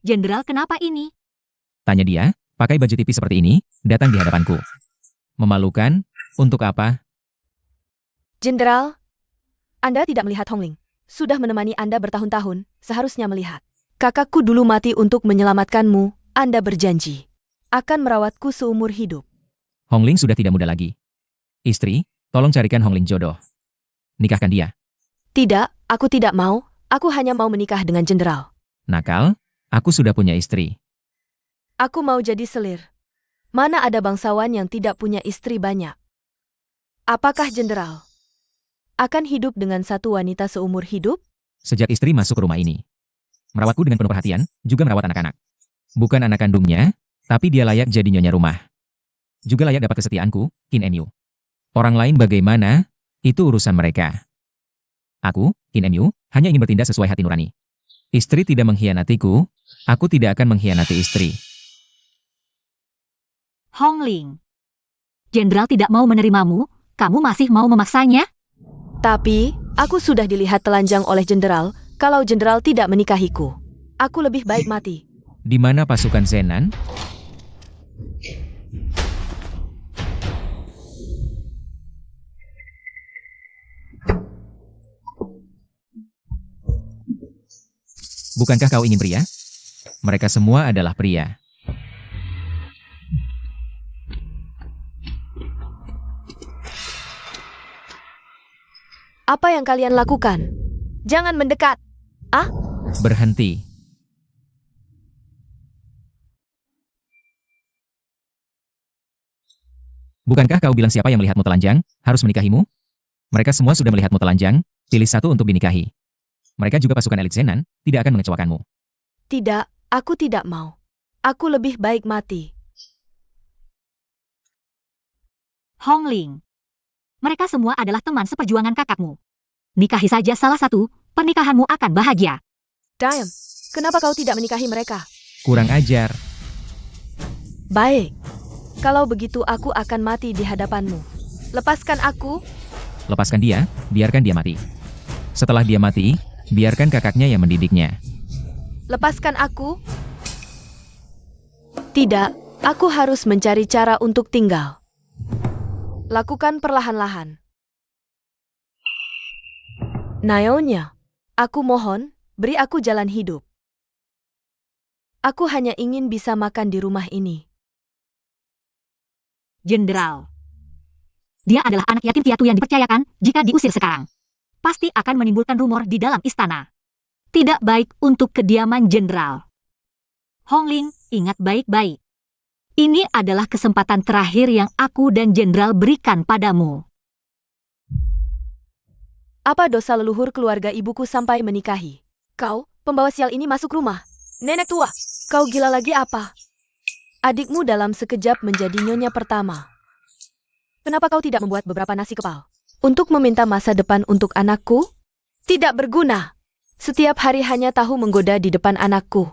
Jenderal, kenapa ini? Tanya dia, pakai baju tipis seperti ini, datang di hadapanku. Memalukan, Untuk apa? Jenderal, Anda tidak melihat Hongling. Sudah menemani Anda bertahun-tahun, seharusnya melihat. Kakakku dulu mati untuk menyelamatkanmu, Anda berjanji. Akan merawatku seumur hidup. Hongling sudah tidak muda lagi. Istri, tolong carikan Hongling jodoh. Nikahkan dia. Tidak, aku tidak mau. Aku hanya mau menikah dengan jenderal. Nakal, aku sudah punya istri. Aku mau jadi selir. Mana ada bangsawan yang tidak punya istri banyak? Apakah jenderal akan hidup dengan satu wanita seumur hidup? Sejak istri masuk ke rumah ini, merawatku dengan penuh perhatian, juga merawat anak-anak. Bukan anak kandungnya, tapi dia layak jadi nyonya rumah. Juga layak dapat kesetiaanku, Qin Enyu. Orang lain bagaimana, itu urusan mereka. Aku, Qin Enyu, hanya ingin bertindak sesuai hati nurani. Istri tidak mengkhianatiku, aku tidak akan mengkhianati istri. Hongling. Jenderal tidak mau menerimamu, kamu masih mau memaksanya? Tapi, aku sudah dilihat telanjang oleh jenderal, kalau jenderal tidak menikahiku. Aku lebih baik mati. Di mana pasukan Zenan? Bukankah kau ingin pria? Mereka semua adalah pria. Apa yang kalian lakukan? Jangan mendekat. Berhenti. Bukankah kau bilang siapa yang melihatmu telanjang, harus menikahimu? Mereka semua sudah melihatmu telanjang, pilih satu untuk dinikahi. Mereka juga pasukan elit Zenan, tidak akan mengecewakanmu. Tidak, aku tidak mau. Aku lebih baik mati. Hongling. Mereka semua adalah teman seperjuangan kakakmu. Nikahi saja salah satu, pernikahanmu akan bahagia. Diam, kenapa kau tidak menikahi mereka? Kurang ajar. Baik. Kalau begitu aku akan mati di hadapanmu. Lepaskan aku. Lepaskan dia, biarkan dia mati. Setelah dia mati, biarkan kakaknya yang mendidiknya. Lepaskan aku. Tidak, aku harus mencari cara untuk tinggal. Lakukan perlahan-lahan. Nyonya, aku mohon, beri aku jalan hidup. Aku hanya ingin bisa makan di rumah ini. Jenderal. Dia adalah anak yatim piatu yang dipercayakan, jika diusir sekarang, pasti akan menimbulkan rumor di dalam istana. Tidak baik untuk kediaman jenderal. Hongling, ingat baik-baik. Ini adalah kesempatan terakhir yang aku dan jenderal berikan padamu. Apa dosa leluhur keluarga ibuku sampai menikahi? Kau, pembawa sial ini masuk rumah. Nenek tua, kau gila lagi apa? Adikmu dalam sekejap menjadi nyonya pertama. Kenapa kau tidak membuat beberapa nasi kepal? Untuk meminta masa depan untuk anakku? Tidak berguna. Setiap hari hanya tahu menggoda di depan anakku.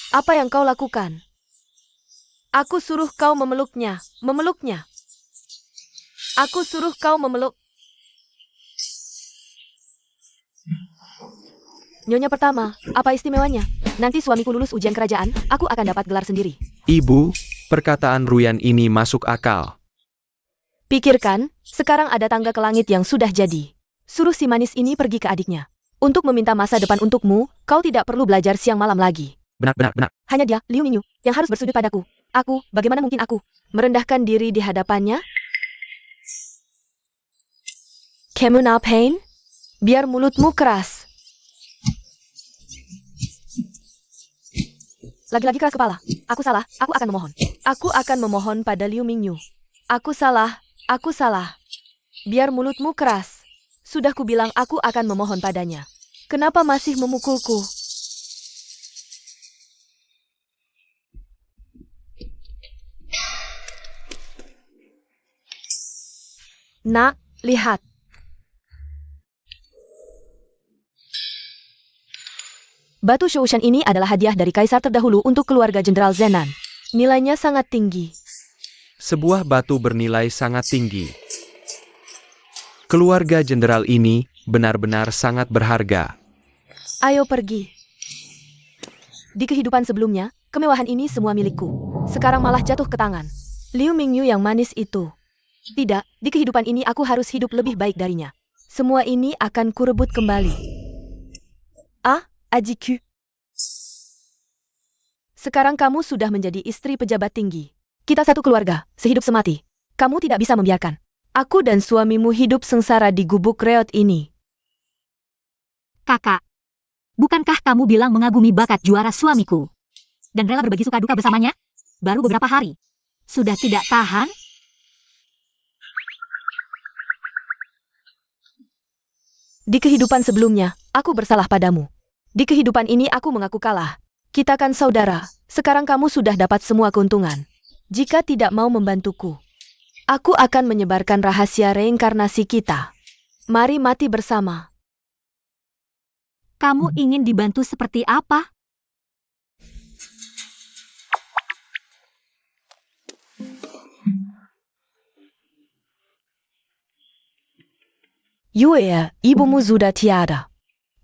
Apa yang kau lakukan? Aku suruh kau memeluknya, memeluknya. Aku suruh kau memeluk. Nyonya pertama, apa istimewanya? Nanti suamiku lulus ujian kerajaan, aku akan dapat gelar sendiri. Ibu, perkataan Ruyan ini masuk akal. Pikirkan, sekarang ada tangga ke langit yang sudah jadi. Suruh si manis ini pergi ke adiknya. Untuk meminta masa depan untukmu, kau tidak perlu belajar siang malam lagi. Benar. Hanya dia, Liu Mingyu, yang harus bersujud padaku. Aku, bagaimana mungkin aku merendahkan diri di hadapannya? Kamu ngapain? Biar mulutmu keras. Lagi-lagi keras kepala. Aku salah, aku akan memohon. Aku akan memohon pada Liu Mingyu. Aku salah, aku salah. Biar mulutmu keras. Sudah kubilang aku akan memohon padanya. Kenapa masih memukulku? Nak, lihat. Batu Shoushan ini adalah hadiah dari kaisar terdahulu untuk keluarga Jenderal Zenan. Nilainya sangat tinggi. Sebuah batu bernilai sangat tinggi. Keluarga jenderal ini benar-benar sangat berharga. Ayo pergi. Di kehidupan sebelumnya, kemewahan ini semua milikku. Sekarang malah jatuh ke tangan. Liu Mingyu yang manis itu. Tidak, di kehidupan ini aku harus hidup lebih baik darinya. Semua ini akan kurebut kembali. Ah, Ajiku. Sekarang kamu sudah menjadi istri pejabat tinggi. Kita satu keluarga, sehidup semati. Kamu tidak bisa membiarkan aku dan suamimu hidup sengsara di gubuk reot ini. Kakak, bukankah kamu bilang mengagumi bakat juara suamiku? Dan rela berbagi suka duka bersamanya? Baru beberapa hari. Sudah tidak tahan? Di kehidupan sebelumnya, aku bersalah padamu. Di kehidupan ini aku mengaku kalah. Kita kan saudara, sekarang kamu sudah dapat semua keuntungan. Jika tidak mau membantuku, aku akan menyebarkan rahasia reinkarnasi kita. Mari mati bersama. Kamu ingin dibantu seperti apa? Yue, ibumu sudah tiada.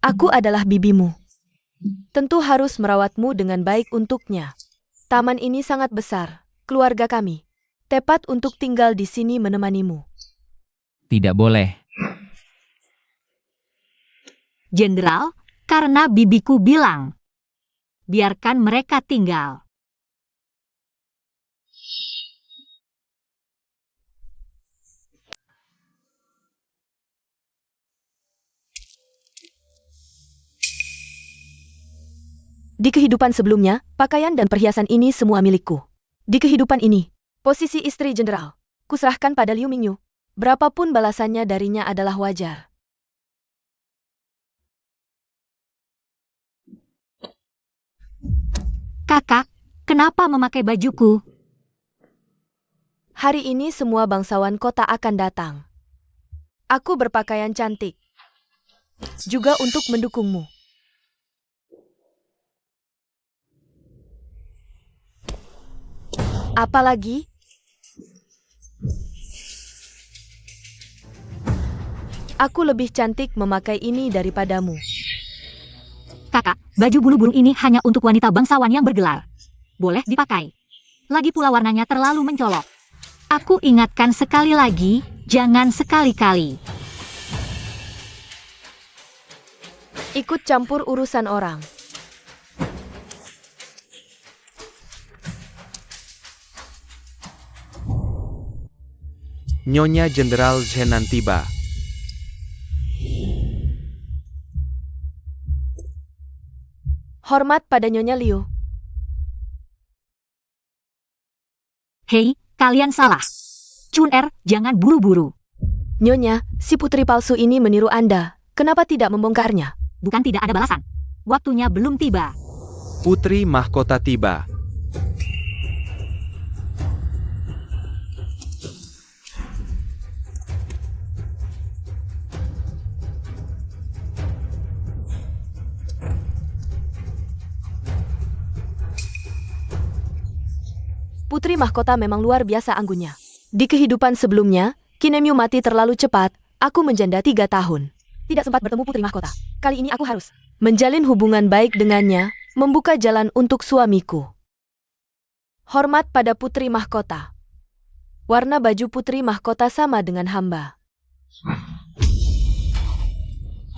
Aku adalah bibimu. Tentu harus merawatmu dengan baik untuknya. Taman ini sangat besar, keluarga kami. Tepat untuk tinggal di sini menemanimu. Tidak boleh. Jenderal, karena bibiku bilang. Biarkan mereka tinggal. Di kehidupan sebelumnya, pakaian dan perhiasan ini semua milikku. Di kehidupan ini, posisi istri jenderal, kuserahkan pada Liu Mingyu. Berapapun balasannya darinya adalah wajar. Kakak, kenapa memakai bajuku? Hari ini semua bangsawan kota akan datang. Aku berpakaian cantik. Juga untuk mendukungmu. Apalagi? Aku lebih cantik memakai ini daripadamu. Kakak, baju bulu burung ini hanya untuk wanita bangsawan yang bergelar. Boleh dipakai. Lagi pula warnanya terlalu mencolok. Aku ingatkan sekali lagi, jangan sekali-kali. Ikut campur urusan orang. Nyonya Jenderal Zenan tiba. Hormat pada Nyonya Liu. Hei, kalian salah. Chun-er, jangan buru-buru. Nyonya, si putri palsu ini meniru Anda. Kenapa tidak membongkarnya? Bukan tidak ada balasan. Waktunya belum tiba. Putri mahkota tiba. Putri mahkota memang luar biasa anggunnya. Di kehidupan sebelumnya, Kinemyu mati terlalu cepat, aku menjanda 3 tahun. Tidak sempat bertemu putri mahkota. Kali ini aku harus menjalin hubungan baik dengannya, membuka jalan untuk suamiku. Hormat pada putri mahkota. Warna baju putri mahkota sama dengan hamba.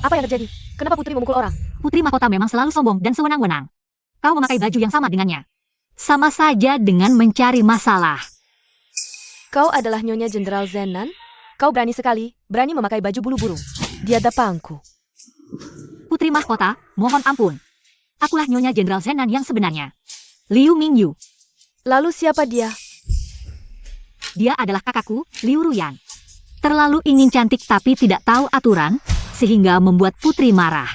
Apa yang terjadi? Kenapa putri memukul orang? Putri mahkota memang selalu sombong dan sewenang-wenang. Kau memakai baju yang sama dengannya. Sama saja dengan mencari masalah. Kau adalah Nyonya Jenderal Zenan? Kau berani sekali, berani memakai baju bulu burung. Di hadapanku. Putri mahkota, mohon ampun. Akulah Nyonya Jenderal Zenan yang sebenarnya. Liu Mingyu. Lalu siapa dia? Dia adalah kakakku, Liu Ruyan. Terlalu ingin cantik tapi tidak tahu aturan, sehingga membuat putri marah.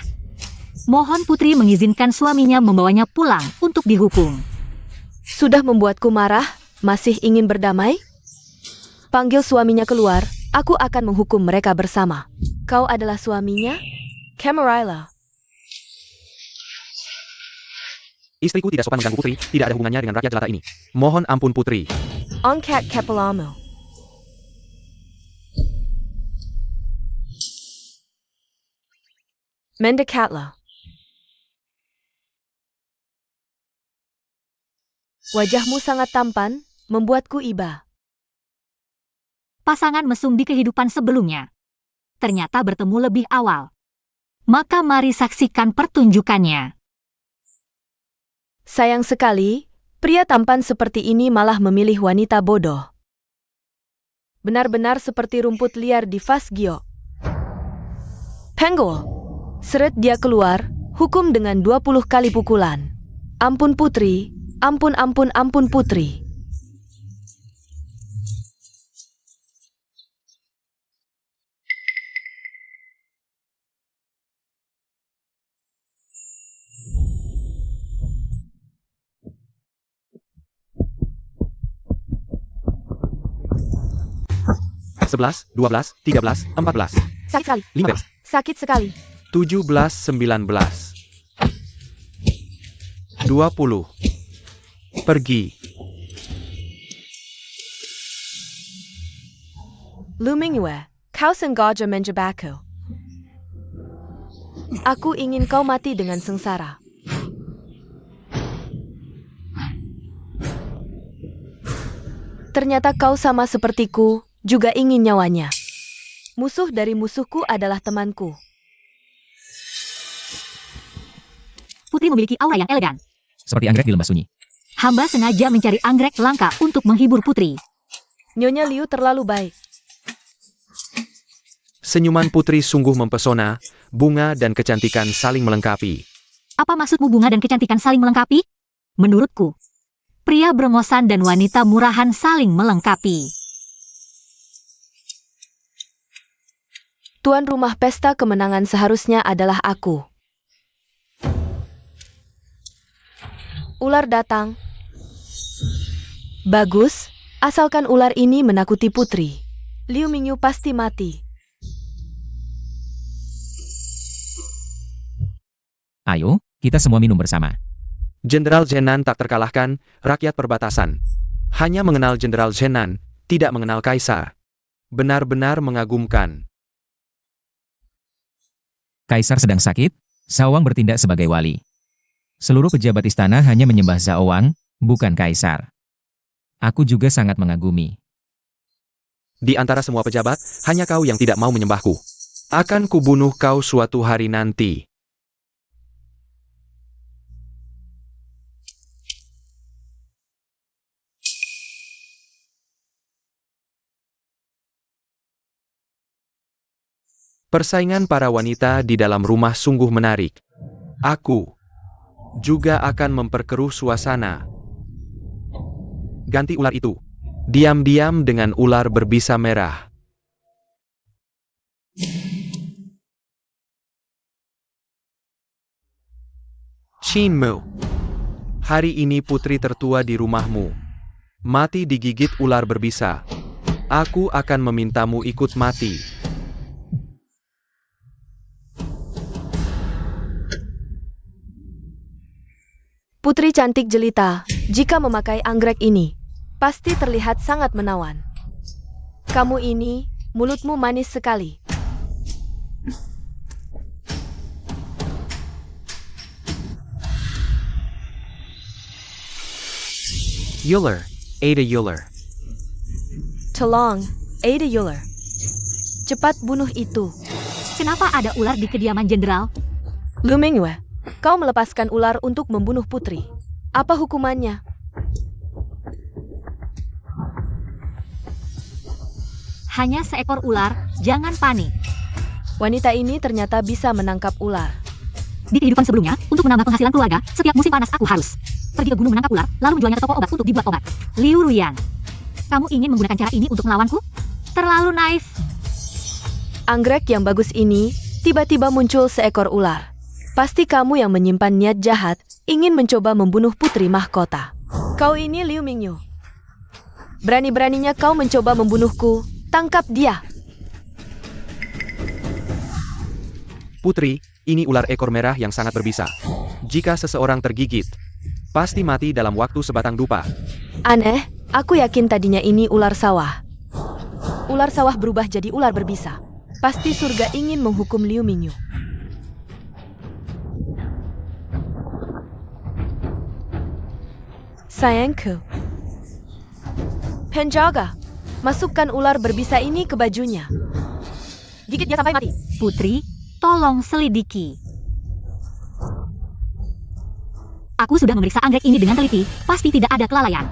Mohon putri mengizinkan suaminya membawanya pulang untuk dihukum. Sudah membuatku marah, masih ingin berdamai? Panggil suaminya keluar, aku akan menghukum mereka bersama. Kau adalah suaminya? Camarilla. Istriku tidak sopan mengganggu putri, tidak ada hubungannya dengan rakyat jelata ini. Mohon ampun putri. Ongkat Kepelamo. Mendekatlah. Wajahmu sangat tampan, membuatku iba. Pasangan mesum di kehidupan sebelumnya ternyata bertemu lebih awal. Maka mari saksikan pertunjukannya. Sayang sekali, pria tampan seperti ini malah memilih wanita bodoh. Benar-benar seperti rumput liar di Fas Giok. Penggol. Seret dia keluar, hukum dengan 20 kali pukulan. Ampun putri, ampun ampun ampun putri. Sebelas, 12, 13, 14, Sakit sekali. 15, Sakit sekali. 17, 19, 20. Pergi. Lumingwe, kau sengaja menjebakku. Aku ingin kau mati dengan sengsara. Ternyata kau sama sepertiku, juga ingin nyawanya. Musuh dari musuhku adalah temanku. Putri memiliki aura yang elegan. Seperti anggrek di lembah sunyi. Hamba sengaja mencari anggrek langka untuk menghibur putri. Nyonya Liu terlalu baik. Senyuman putri sungguh mempesona, bunga dan kecantikan saling melengkapi. Apa maksudmu bunga dan kecantikan saling melengkapi? Menurutku, pria brongosan dan wanita murahan saling melengkapi. Tuan rumah pesta kemenangan seharusnya adalah aku. Ular datang. Bagus, asalkan ular ini menakuti putri. Liu Mingyu pasti mati. Ayo, kita semua minum bersama. Jenderal Zenan tak terkalahkan, rakyat perbatasan. Hanya mengenal Jenderal Zenan, tidak mengenal Kaisar. Benar-benar mengagumkan. Kaisar sedang sakit, Sawang bertindak sebagai wali. Seluruh pejabat istana hanya menyembah Sawang, bukan Kaisar. Aku juga sangat mengagumi. Di antara semua pejabat, hanya kau yang tidak mau menyembahku. Akan kubunuh kau suatu hari nanti. Persaingan para wanita di dalam rumah sungguh menarik. Aku juga akan memperkeruh suasana. Ganti ular itu. Diam-diam dengan ular berbisa merah. Shinmu. Hari ini putri tertua di rumahmu. Mati digigit ular berbisa. Aku akan memintamu ikut mati. Putri cantik jelita, jika memakai anggrek ini, pasti terlihat sangat menawan. Kamu ini, mulutmu manis sekali. Euler, Ada Euler. Tolong, Ada Euler. Cepat bunuh itu. Kenapa ada ular di kediaman jenderal? Lumingwe, kau melepaskan ular untuk membunuh putri. Apa hukumannya? Hanya seekor ular, jangan panik. Wanita ini ternyata bisa menangkap ular. Di kehidupan sebelumnya, untuk menambah penghasilan keluarga, setiap musim panas aku harus pergi ke gunung menangkap ular, lalu menjualnya ke toko obat untuk dibuat obat. Liu Ruyan, kamu ingin menggunakan cara ini untuk melawanku? Terlalu naif. Anggrek yang bagus ini, tiba-tiba muncul seekor ular. Pasti kamu yang menyimpan niat jahat, ingin mencoba membunuh putri mahkota. Kau ini Liu Mingyu. Berani-beraninya kau mencoba membunuhku, tangkap dia. Putri, ini ular ekor merah yang sangat berbisa. Jika seseorang tergigit, pasti mati dalam waktu sebatang dupa. Aneh, aku yakin tadinya ini ular sawah. Ular sawah berubah jadi ular berbisa. Pasti surga ingin menghukum Liu Mingyu. Sayangku, Penjaga, masukkan ular berbisa ini ke bajunya. Gigit dia sampai mati. Putri, tolong selidiki. Aku sudah memeriksa anggrek ini dengan teliti, pasti tidak ada kelalaian.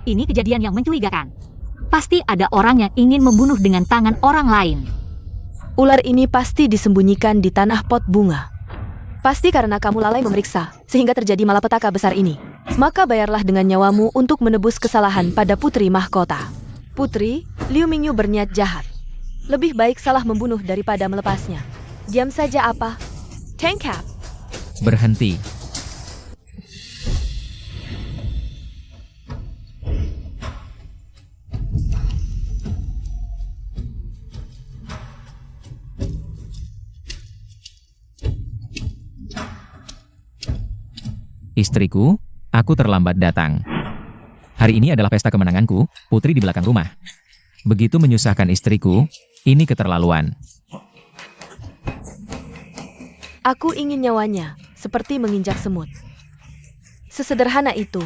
Ini kejadian yang mencurigakan. Pasti ada orang yang ingin membunuh dengan tangan orang lain. Ular ini pasti disembunyikan di tanah pot bunga. Pasti karena kamu lalai memeriksa, sehingga terjadi malapetaka besar ini. Maka bayarlah dengan nyawamu untuk menebus kesalahan pada putri mahkota. Putri, Liu Mingyu berniat jahat. Lebih baik salah membunuh daripada melepasnya. Diam saja apa? Tangkap. Berhenti. Istriku, aku terlambat datang. Hari ini adalah pesta kemenanganku, Putri di belakang rumah. Begitu menyusahkan istriku, ini keterlaluan. Aku ingin nyawanya, seperti menginjak semut. Sesederhana itu.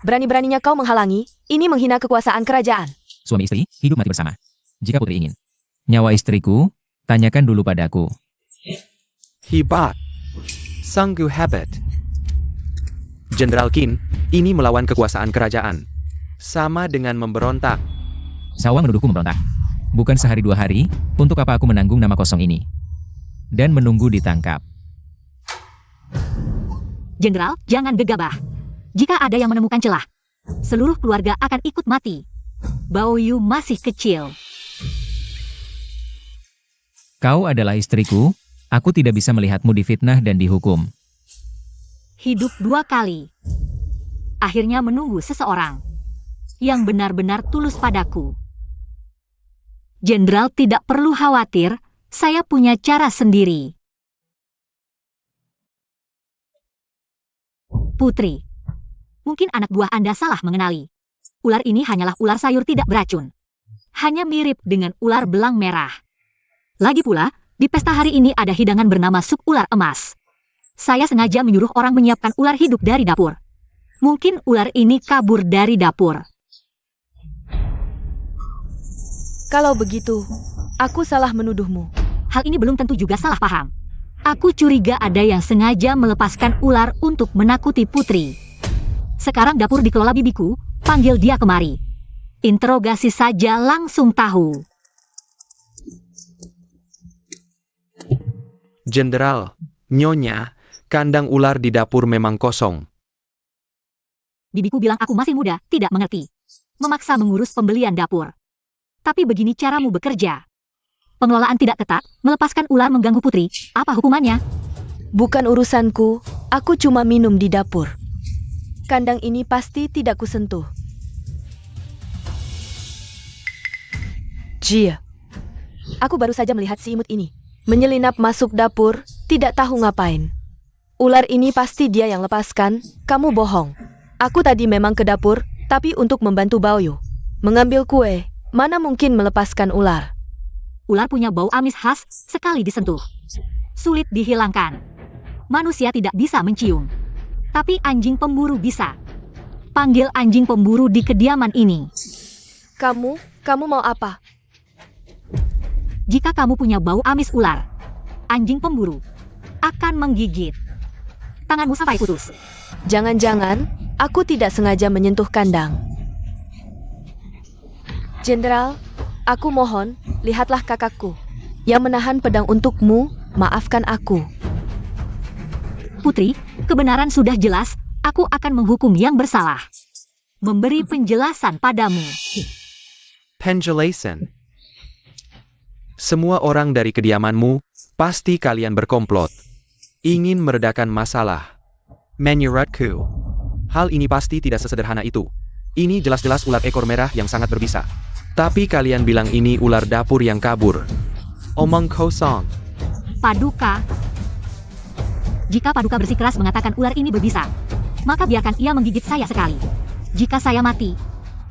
Berani-beraninya kau menghalangi, ini menghina kekuasaan kerajaan. Suami istri, hidup mati bersama. Jika Putri ingin nyawa istriku, tanyakan dulu padaku. Hebat. Sungguh hebat. Jenderal Qin, ini melawan kekuasaan kerajaan. Sama dengan memberontak. Sawa menuduhku memberontak. Bukan sehari dua hari, untuk apa aku menanggung nama kosong ini? Dan menunggu ditangkap. Jenderal, jangan gegabah. Jika ada yang menemukan celah, seluruh keluarga akan ikut mati. Bao Yu masih kecil. Kau adalah istriku, aku tidak bisa melihatmu difitnah dan dihukum. Hidup dua kali. Akhirnya menunggu seseorang yang benar-benar tulus padaku. Jenderal tidak perlu khawatir, saya punya cara sendiri. Putri, mungkin anak buah Anda salah mengenali. Ular ini hanyalah ular sayur tidak beracun. Hanya mirip dengan ular belang merah. Lagi pula, di pesta hari ini ada hidangan bernama sup ular emas. Saya sengaja menyuruh orang menyiapkan ular hidup dari dapur. Mungkin ular ini kabur dari dapur. Kalau begitu, aku salah menuduhmu. Hal ini belum tentu juga salah paham. Aku curiga ada yang sengaja melepaskan ular untuk menakuti Putri. Sekarang dapur dikelola bibiku, panggil dia kemari. Interogasi saja langsung tahu. Jenderal, Nyonya, kandang ular di dapur memang kosong. Bibiku bilang aku masih muda, tidak mengerti. Memaksa mengurus pembelian dapur. Tapi begini caramu bekerja. Pengelolaan tidak ketat, melepaskan ular mengganggu Putri, apa hukumannya? Bukan urusanku, aku cuma minum di dapur. Kandang ini pasti tidak kusentuh. Jia. Aku baru saja melihat si imut ini. Menyelinap masuk dapur, tidak tahu ngapain. Ular ini pasti dia yang lepaskan, kamu bohong. Aku tadi memang ke dapur, tapi untuk membantu Baoyu. Mengambil kue, mana mungkin melepaskan ular. Ular punya bau amis khas, sekali disentuh. Sulit dihilangkan. Manusia tidak bisa mencium. Tapi anjing pemburu bisa. Panggil anjing pemburu di kediaman ini. Kamu mau apa? Jika kamu punya bau amis ular, anjing pemburu akan menggigit. Tanganmu sampai putus. Jangan-jangan, aku tidak sengaja menyentuh kandang. Jenderal, aku mohon, lihatlah kakakku. Yang menahan pedang untukmu, maafkan aku. Putri, kebenaran sudah jelas, aku akan menghukum yang bersalah. Memberi penjelasan padamu. Penjelasan. Semua orang dari kediamanmu, pasti kalian berkomplot. Ingin meredakan masalah. Menurutku, hal ini pasti tidak sesederhana itu. Ini jelas-jelas ular ekor merah yang sangat berbisa. Tapi kalian bilang ini ular dapur yang kabur. Omong kosong. Paduka. Jika Paduka bersikeras mengatakan ular ini berbisa, maka biarkan ia menggigit saya sekali. Jika saya mati,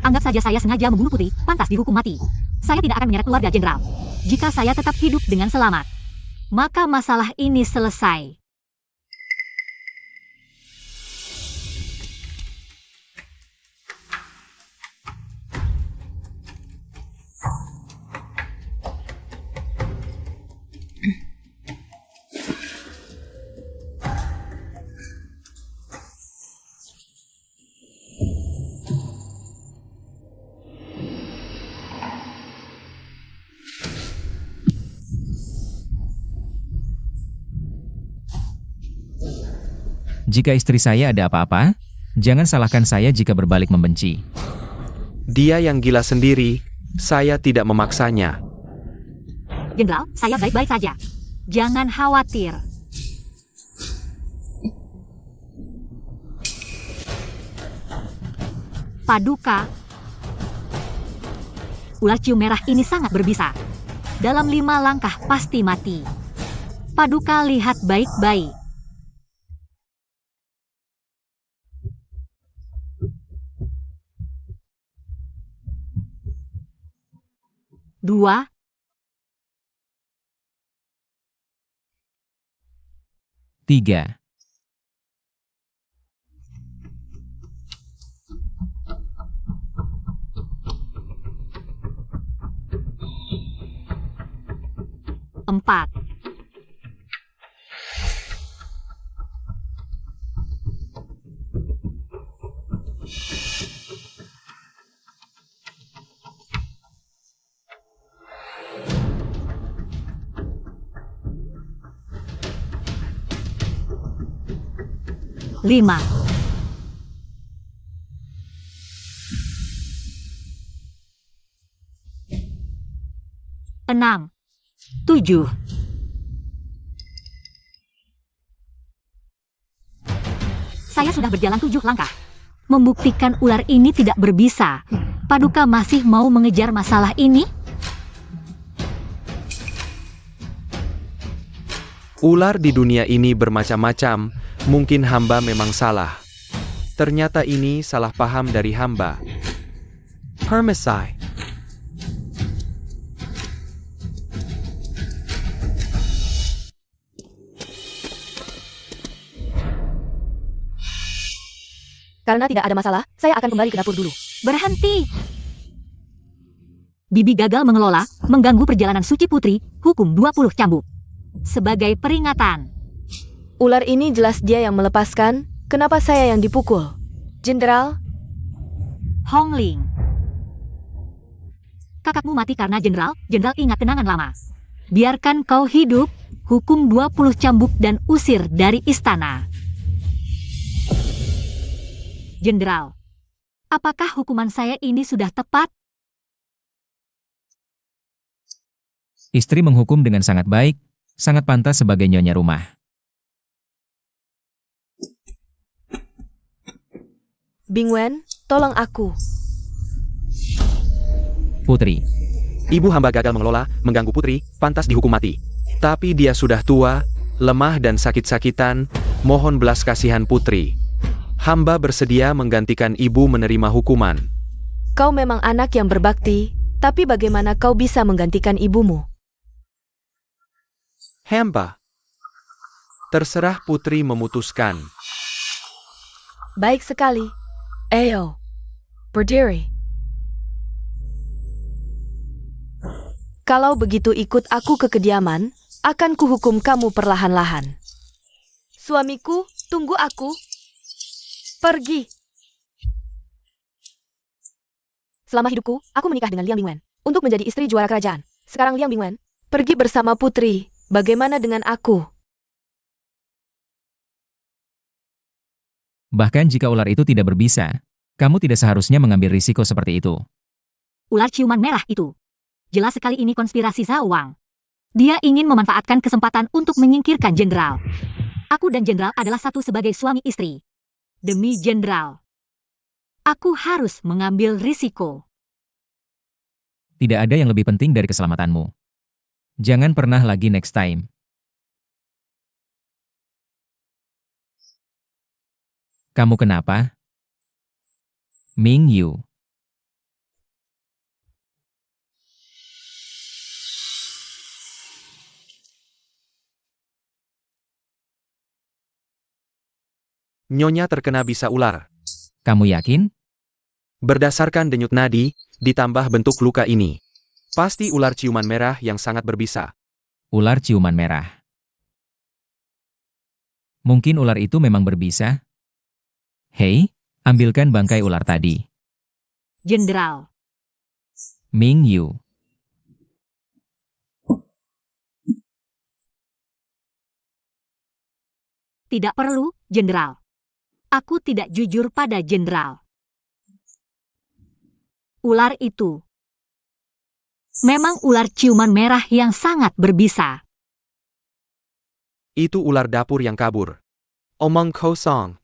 anggap saja saya sengaja membunuh Putri, pantas dihukum mati. Saya tidak akan menyeret keluarga jenderal. Jika saya tetap hidup dengan selamat, maka masalah ini selesai. Jika istri saya ada apa-apa, jangan salahkan saya jika berbalik membenci. Dia yang gila sendiri, saya tidak memaksanya. Jenderal, saya baik-baik saja. Jangan khawatir. Paduka. Ular cium merah ini sangat berbisa. Dalam 5 langkah pasti mati. Paduka lihat baik-baik. Dua. Tiga. Empat. Lima. Enam. 7. Saya sudah berjalan 7 langkah. Membuktikan ular ini tidak berbisa. Paduka masih mau mengejar masalah ini? Ular di dunia ini bermacam-macam, mungkin hamba memang salah. Ternyata ini salah paham dari hamba. Permisi. Karena tidak ada masalah, saya akan kembali ke dapur dulu. Berhenti! Bibi gagal mengelola, mengganggu perjalanan suci putri, hukum 20 cambuk. Sebagai peringatan. Ular ini jelas dia yang melepaskan, kenapa saya yang dipukul? Jenderal, Hong Ling. Kakakmu mati karena jenderal ingat kenangan lama. Biarkan kau hidup, hukum 20 cambuk dan usir dari istana. Jenderal, apakah hukuman saya ini sudah tepat? Istri menghukum dengan sangat baik, sangat pantas sebagai nyonya rumah. Bing Wen, tolong aku. Putri, Ibu hamba gagal mengelola, mengganggu putri, pantas dihukum mati. Tapi dia sudah tua, lemah dan sakit-sakitan, mohon belas kasihan putri. Hamba bersedia menggantikan ibu menerima hukuman. Kau memang anak yang berbakti, tapi bagaimana kau bisa menggantikan ibumu? Hamba. Terserah putri memutuskan. Baik sekali. Ayo, berdiri. Kalau begitu ikut aku ke kediaman, akan kuhukum kamu perlahan-lahan. Suamiku, tunggu aku. Pergi. Selama hidupku, aku menikah dengan Liang Bingwen untuk menjadi istri juara kerajaan. Sekarang Liang Bingwen pergi bersama putri. Bagaimana dengan aku? bahkan jika ular itu tidak berbisa, kamu tidak seharusnya mengambil risiko seperti itu. Ular ciuman merah itu. Jelas sekali ini konspirasi Zhao Wang. Dia ingin memanfaatkan kesempatan untuk menyingkirkan jenderal. Aku dan jenderal adalah satu sebagai suami istri. Demi jenderal, aku harus mengambil risiko. Tidak ada yang lebih penting dari keselamatanmu. Jangan pernah lagi next time. Kamu kenapa? Ming Yu. Nyonya terkena bisa ular. Kamu yakin? Berdasarkan denyut nadi, ditambah bentuk luka ini. Pasti ular ciuman merah yang sangat berbisa. Ular ciuman merah. Mungkin ular itu memang berbisa? Hei, ambilkan bangkai ular tadi. Jenderal, Ming Yu. tidak perlu, jenderal. Aku tidak jujur pada jenderal. Ular itu memang ular ciuman merah yang sangat berbisa. Itu ular dapur yang kabur. Omong kosong.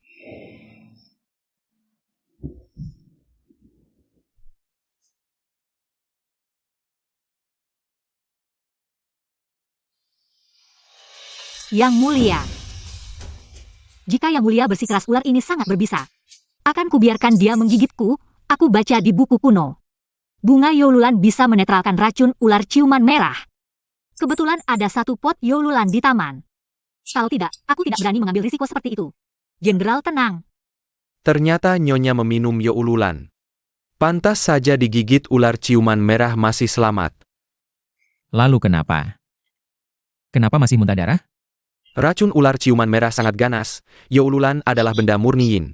Yang mulia. Jika Yang Mulia bersikeras ular ini sangat berbisa, akan kubiarkan dia menggigitku. Aku baca di buku kuno. Bunga Yoululan bisa menetralkan racun ular ciuman merah. Kebetulan ada satu pot Yoululan di taman. Kalau tidak, aku tidak berani mengambil risiko seperti itu. Jenderal tenang. Ternyata Nyonya meminum Yoululan. Pantas saja digigit ular ciuman merah masih selamat. Lalu kenapa? Kenapa masih muntah darah? Racun ular ciuman merah sangat ganas. Yoululan adalah benda murni yin.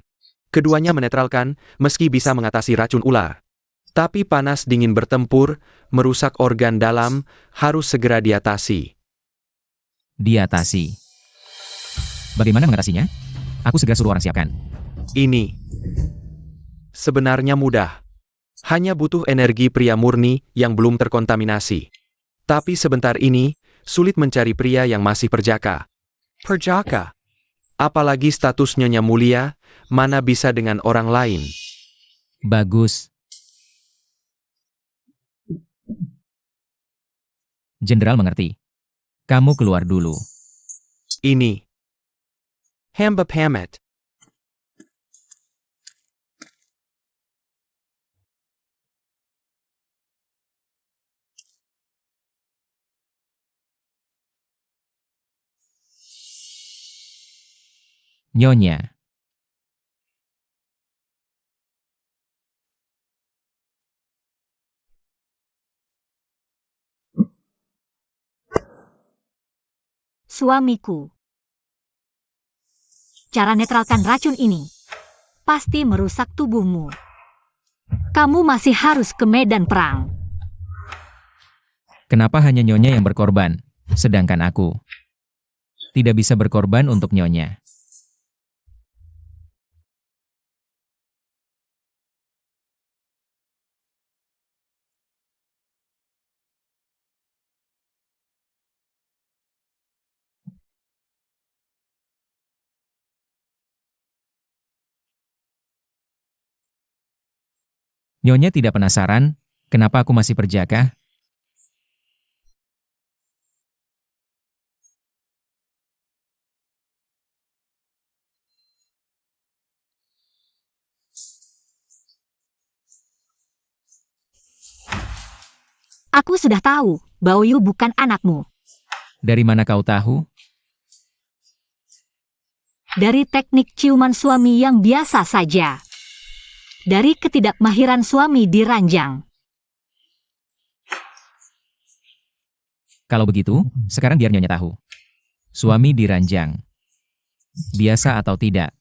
Keduanya menetralkan, meski bisa mengatasi racun ular. Tapi panas dingin bertempur, merusak organ dalam, harus segera diatasi. Diatasi. Bagaimana mengatasinya? Aku segera suruh orang siapkan. Ini sebenarnya mudah. Hanya butuh energi pria murni yang belum terkontaminasi. Tapi sebentar ini, sulit mencari pria yang masih perjaka. Perjaka? Apalagi status Nyonya mulia, mana bisa dengan orang lain. Bagus. Jenderal mengerti. Kamu keluar dulu. Ini hamba pamit. Nyonya. Suamiku. Cara netralkan racun ini pasti merusak tubuhmu. Kamu masih harus ke medan perang. Kenapa hanya Nyonya yang berkorban, sedangkan aku tidak bisa berkorban untuk Nyonya? Nyonya tidak penasaran, kenapa aku masih perjaka? Aku sudah tahu, Baoyu bukan anakmu. Dari mana kau tahu? Dari teknik ciuman suami yang biasa saja. Dari ketidakmahiran suami di ranjang. Kalau begitu, sekarang biar Nyonya tahu. Suami diranjang. Biasa atau tidak?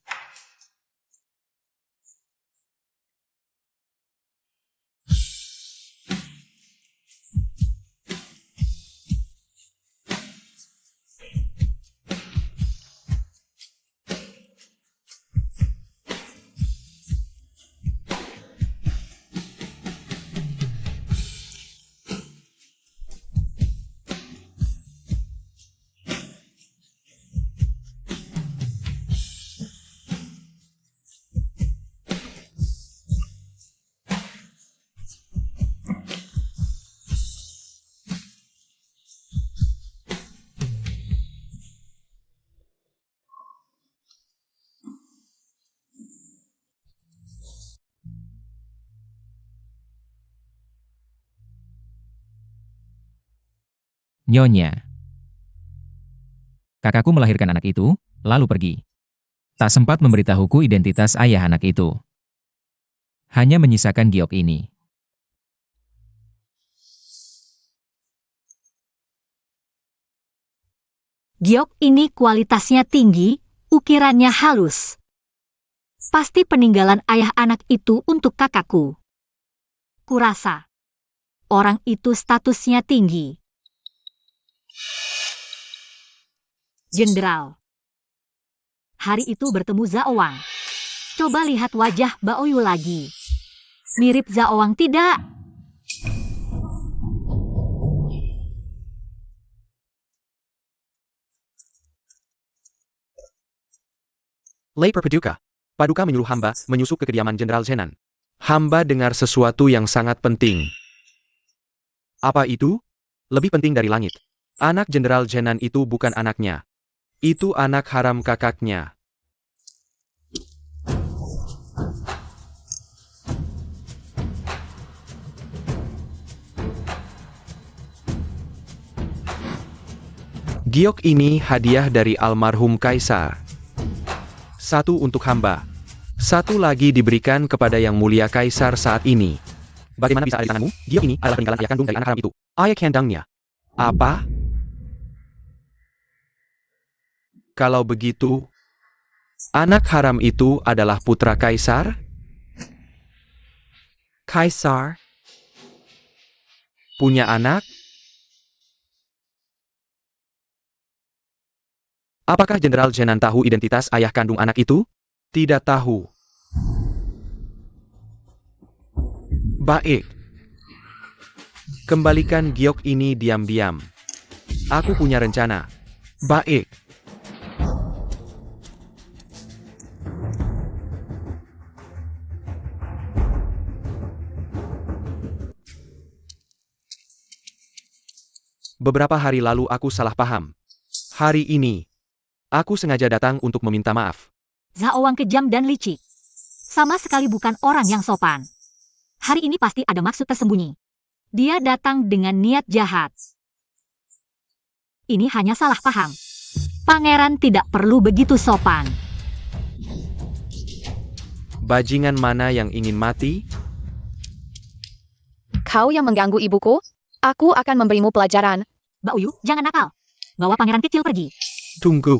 Nyonya. Kakakku melahirkan anak itu, lalu pergi. Tak sempat memberitahuku identitas ayah anak itu. Hanya menyisakan giok ini. Giok ini kualitasnya tinggi, ukirannya halus. Pasti peninggalan ayah anak itu untuk kakakku. Kurasa, orang itu statusnya tinggi. Jenderal. Hari itu bertemu Zhao Wang. Coba lihat wajah Baoyu lagi. Mirip Zaowang tidak? Lei Perpaduka. Paduka menyuruh hamba menyusup ke kediaman Jenderal Zenan. Hamba dengar sesuatu yang sangat penting. Apa itu? Lebih penting dari langit. Anak Jenderal Zenan itu bukan anaknya. Itu anak haram kakaknya. Giok ini hadiah dari almarhum Kaisar. Satu untuk hamba. Satu lagi diberikan kepada yang mulia Kaisar saat ini. Bagaimana bisa ada di tanganmu? Giok ini adalah peninggalan ayah kandung dari anak haram itu. Ayah kandungnya. Apa? Kalau begitu, anak haram itu adalah putra Kaisar? Kaisar? Punya anak? Apakah Jenderal Zenan tahu identitas ayah kandung anak itu? Tidak tahu. Baik. Kembalikan giok ini diam-diam. Aku punya rencana. Baik. Beberapa hari lalu aku salah paham. Hari ini, aku sengaja datang untuk meminta maaf. Zaowang kejam dan licik. Sama sekali bukan orang yang sopan. Hari ini pasti ada maksud tersembunyi. Dia datang dengan niat jahat. Ini hanya salah paham. Pangeran tidak perlu begitu sopan. Bajingan mana yang ingin mati? Kau yang mengganggu ibuku? Aku akan memberimu pelajaran. Baoyu, jangan nakal. Bawa pangeran kecil pergi. Tunggu.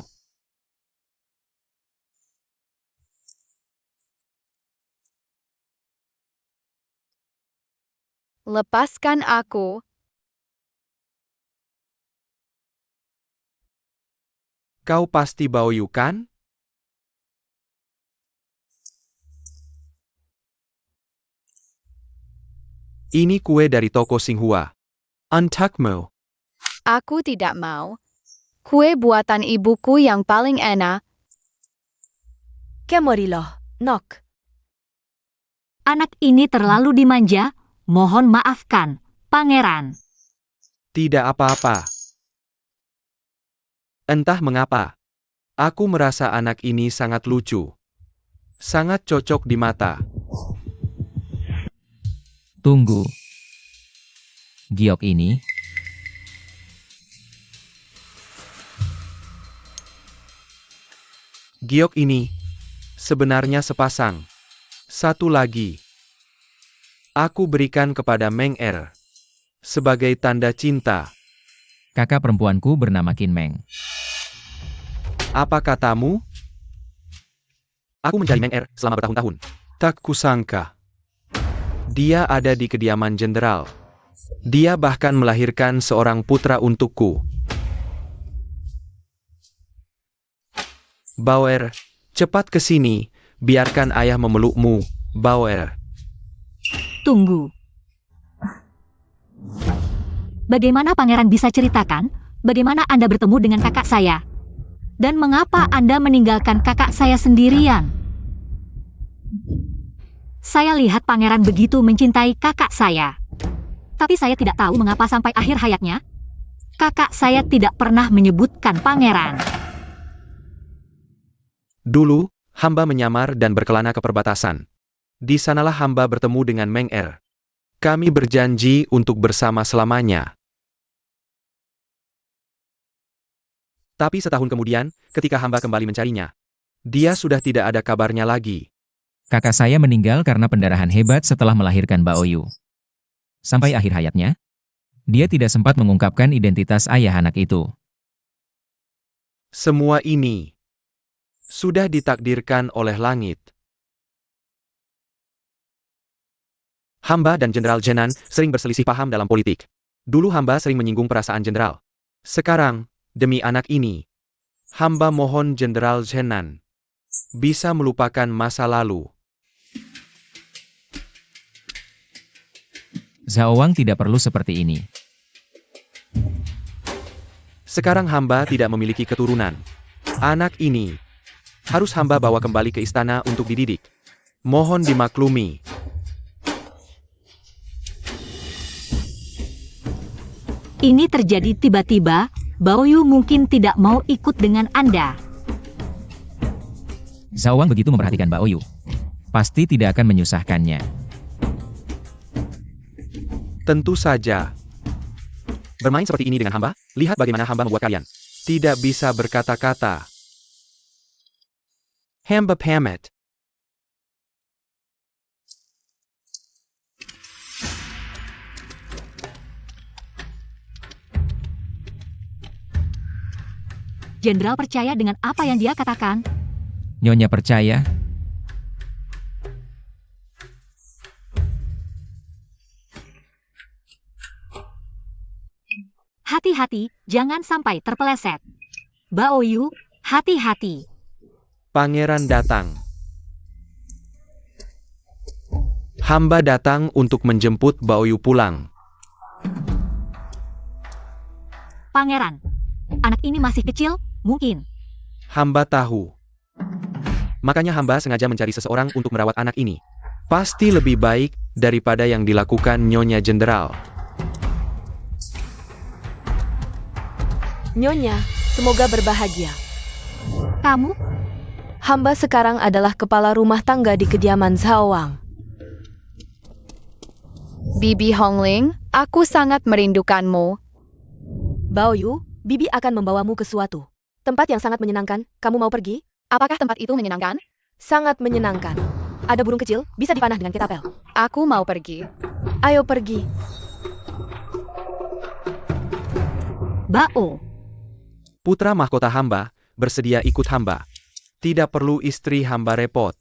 Lepaskan aku. Kau pasti Baoyu kan? Ini kue dari toko Xinghua. Untukmu. Aku tidak mau. Kue buatan ibuku yang paling enak. Kemoriloh, Nok. Anak ini terlalu dimanja. Mohon maafkan, pangeran. Tidak apa-apa. Entah mengapa. Aku merasa anak ini sangat lucu. Sangat cocok di mata. Tunggu. Giok ini? Giok ini sebenarnya sepasang. Satu lagi. Aku berikan kepada Meng Er sebagai tanda cinta. Kakak perempuanku bernama Qin Meng. Apa katamu? Aku mencari Meng Er selama bertahun-tahun. Tak kusangka. Dia ada di kediaman jenderal. Dia bahkan melahirkan seorang putra untukku. Baoer, cepat ke sini. Biarkan ayah memelukmu, Baoer. Tunggu. Bagaimana pangeran bisa ceritakan bagaimana Anda bertemu dengan kakak saya? Dan mengapa Anda meninggalkan kakak saya sendirian? Saya lihat pangeran begitu mencintai kakak saya. Tapi saya tidak tahu mengapa sampai akhir hayatnya, kakak saya tidak pernah menyebutkan pangeran. Dulu, hamba menyamar dan berkelana ke perbatasan. Di sanalah hamba bertemu dengan Meng Er. Kami berjanji untuk bersama selamanya. Tapi setahun kemudian, ketika hamba kembali mencarinya, dia sudah tidak ada kabarnya lagi. Kakak saya meninggal karena pendarahan hebat setelah melahirkan Baoyu. Sampai akhir hayatnya, dia tidak sempat mengungkapkan identitas ayah anak itu. Semua ini sudah ditakdirkan oleh langit. Hamba dan Jenderal Zenan sering berselisih paham dalam politik. Dulu hamba sering menyinggung perasaan jenderal. Sekarang, demi anak ini, hamba mohon Jenderal Zenan, bisa melupakan masa lalu. Zhao Wang tidak perlu seperti ini. Sekarang hamba tidak memiliki keturunan. Anak ini harus hamba bawa kembali ke istana untuk dididik. Mohon dimaklumi. Ini terjadi tiba-tiba, Baoyu mungkin tidak mau ikut dengan Anda. Zhao Wang begitu memperhatikan Baoyu. Pasti tidak akan menyusahkannya. Tentu saja. Bermain seperti ini dengan hamba, lihat bagaimana hamba membuat kalian tidak bisa berkata-kata. Hamba pamit. Jenderal percaya dengan apa yang dia katakan. Nyonya percaya? Hati-hati, jangan sampai terpeleset. Baoyu, hati-hati. Pangeran datang. Hamba datang untuk menjemput Baoyu pulang. Pangeran, anak ini masih kecil, mungkin. Hamba tahu. Makanya hamba sengaja mencari seseorang untuk merawat anak ini. Pasti lebih baik daripada yang dilakukan Nyonya Jenderal. Nyonya, semoga berbahagia. Kamu, Hamba sekarang adalah kepala rumah tangga di kediaman Zhao Wang. Bibi Hongling, aku sangat merindukanmu. Baoyu, Bibi akan membawamu ke suatu tempat yang sangat menyenangkan. Kamu mau pergi? Apakah tempat itu menyenangkan? Sangat menyenangkan. Ada burung kecil, bisa dipanah dengan ketapel. Aku mau pergi. Ayo pergi. Bao. Putra mahkota hamba bersedia ikut hamba. Tidak perlu istri hamba repot.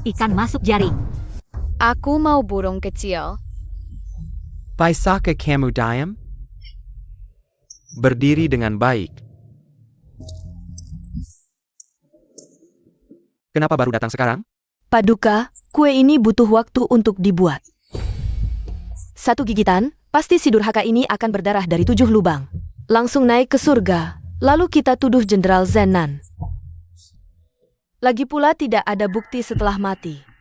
Ikan masuk jaring. Aku mau burung kecil. Paisake kamu diam? Berdiri dengan baik. Kenapa baru datang sekarang? Paduka, kue ini butuh waktu untuk dibuat. Satu gigitan, pasti si durhaka ini akan berdarah dari 7 lubang. Langsung naik ke surga, lalu kita tuduh Jenderal Zenan. Lagi pula tidak ada bukti setelah mati.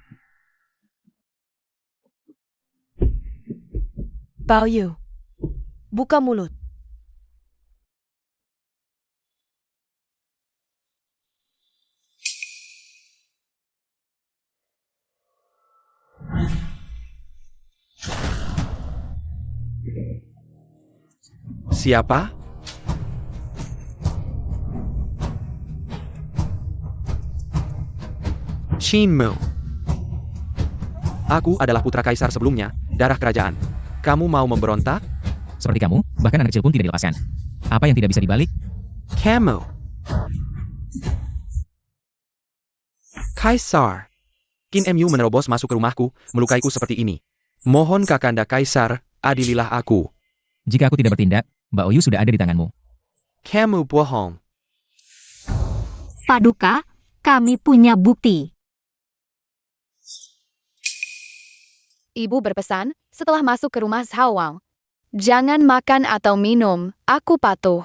Baoyu, buka mulut. Siapa? Shinmu. Aku adalah putra kaisar sebelumnya, darah kerajaan. Kamu mau memberontak? Seperti kamu, bahkan anak kecil pun tidak dilepaskan. Apa yang tidak bisa dibalik? Kamu. Kaisar. Qin Mu menerobos masuk ke rumahku, melukaiku seperti ini. Mohon Kakanda Kaisar, adililah aku. Jika aku tidak bertindak, Baoyu sudah ada di tanganmu. Kamu bohong. Paduka, kami punya bukti. Ibu berpesan, setelah masuk ke rumah Zhao Wang, jangan makan atau minum, aku patuh.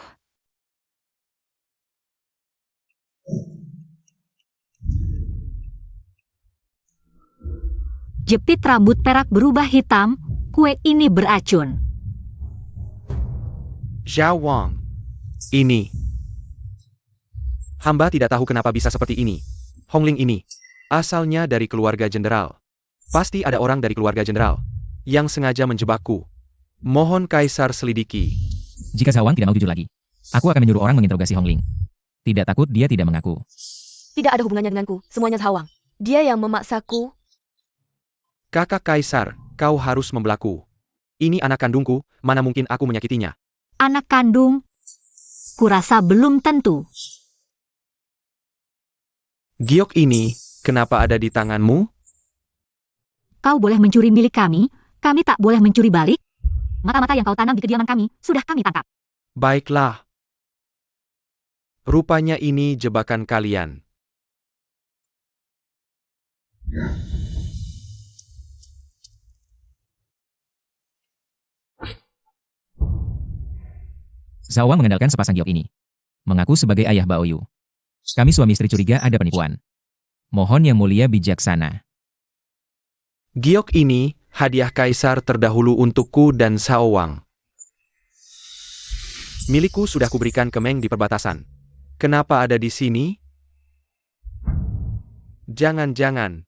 Jepit rambut perak berubah hitam, kue ini beracun. Zhao Wang. Ini. Hamba tidak tahu kenapa bisa seperti ini. Hongling ini. Asalnya dari keluarga jenderal. Pasti ada orang dari keluarga jenderal yang sengaja menjebakku. Mohon Kaisar selidiki. Jika Zhao Wang tidak mau jujur lagi, aku akan menyuruh orang menginterogasi Hongling. Tidak takut dia tidak mengaku. Tidak ada hubungannya denganku, semuanya Zhao Wang. Dia yang memaksaku. Kakak Kaisar, kau harus membelaku. Ini anak kandungku, mana mungkin aku menyakitinya. Anak kandung? Kurasa belum tentu. Giok ini, kenapa ada di tanganmu? Kau boleh mencuri milik kami, Kami tak boleh mencuri balik. Mata-mata yang kau tanam di kediaman kami sudah kami tangkap. Baiklah. Rupanya ini jebakan kalian. Zhao Wang mengandalkan sepasang giok ini. Mengaku sebagai ayah Bao Yu. Kami suami istri curiga ada penipuan. Mohon yang mulia bijaksana. Giok ini hadiah kaisar terdahulu untukku dan Zhao Wang. Milikku sudah kuberikan ke Meng di perbatasan. Kenapa ada di sini? Jangan-jangan.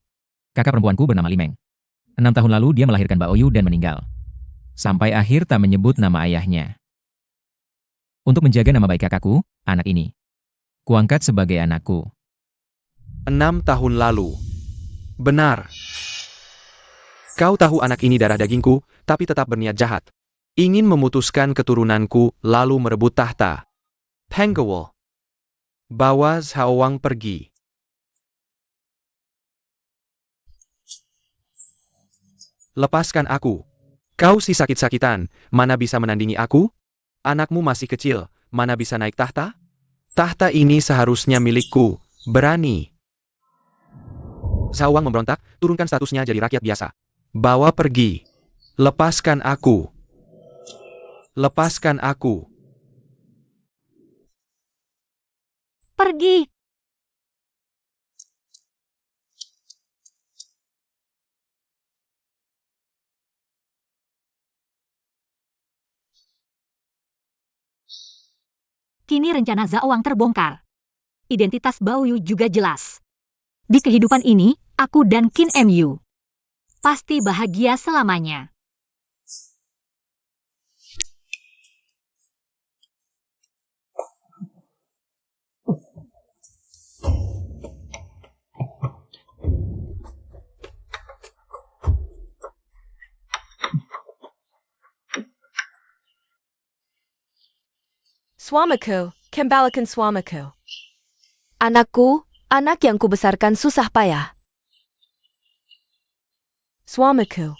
Kakak perempuanku bernama Li Meng. 6 tahun lalu dia melahirkan Bao Yu dan meninggal. Sampai akhir tak menyebut nama ayahnya. Untuk menjaga nama baik kakakku, anak ini kuangkat sebagai anakku. 6 tahun lalu. Benar. Kau tahu anak ini darah dagingku, tapi tetap berniat jahat. Ingin memutuskan keturunanku, lalu merebut tahta. Penggawal. Bawa Zhao Wang pergi. Lepaskan aku. Kau si sakit-sakitan, mana bisa menandingi aku? Anakmu masih kecil, mana bisa naik tahta? Tahta ini seharusnya milikku. Berani. Zhao Wang memberontak, turunkan statusnya jadi rakyat biasa. Bawa pergi. Lepaskan aku. Lepaskan aku. Pergi! Kini rencana Zhao Wang terbongkar. Identitas Bao Yu juga jelas. Di kehidupan ini, aku dan Qin Mu pasti bahagia selamanya. Suamiku, kembalikan suamiku. Anakku, anak yang kubesarkan susah payah. Suamiku.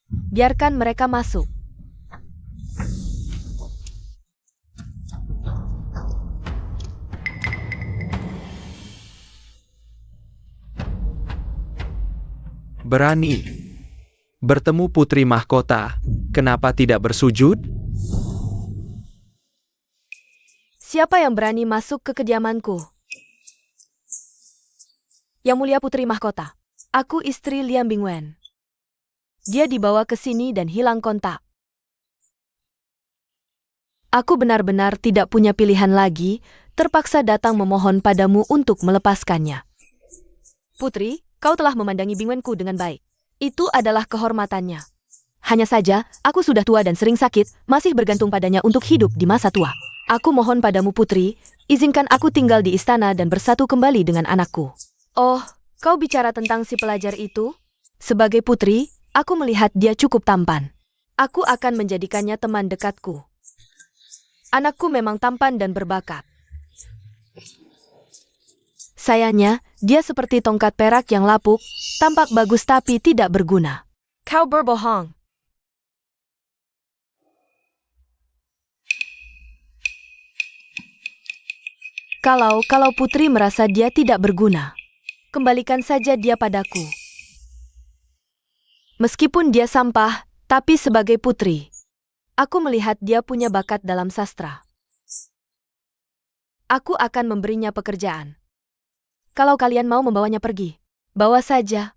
Biarkan mereka masuk. Berani. Bertemu putri mahkota, kenapa tidak bersujud? Siapa yang berani masuk ke kediamanku? Yang mulia putri mahkota. Aku istri Liang Bingwen. Dia dibawa ke sini dan hilang kontak. Aku benar-benar tidak punya pilihan lagi, terpaksa datang memohon padamu untuk melepaskannya. Putri, kau telah memandangi Bingwenku dengan baik. Itu adalah kehormatannya. Hanya saja, aku sudah tua dan sering sakit, masih bergantung padanya untuk hidup di masa tua. Aku mohon padamu putri, izinkan aku tinggal di istana dan bersatu kembali dengan anakku. Oh, kau bicara tentang si pelajar itu? Sebagai putri, aku melihat dia cukup tampan. Aku akan menjadikannya teman dekatku. Anakku memang tampan dan berbakat. Sayangnya, dia seperti tongkat perak yang lapuk, tampak bagus tapi tidak berguna. Kau berbohong. Kalau putri merasa dia tidak berguna, kembalikan saja dia padaku. Meskipun dia sampah, tapi sebagai putri, aku melihat dia punya bakat dalam sastra. Aku akan memberinya pekerjaan. Kalau kalian mau membawanya pergi, bawa saja.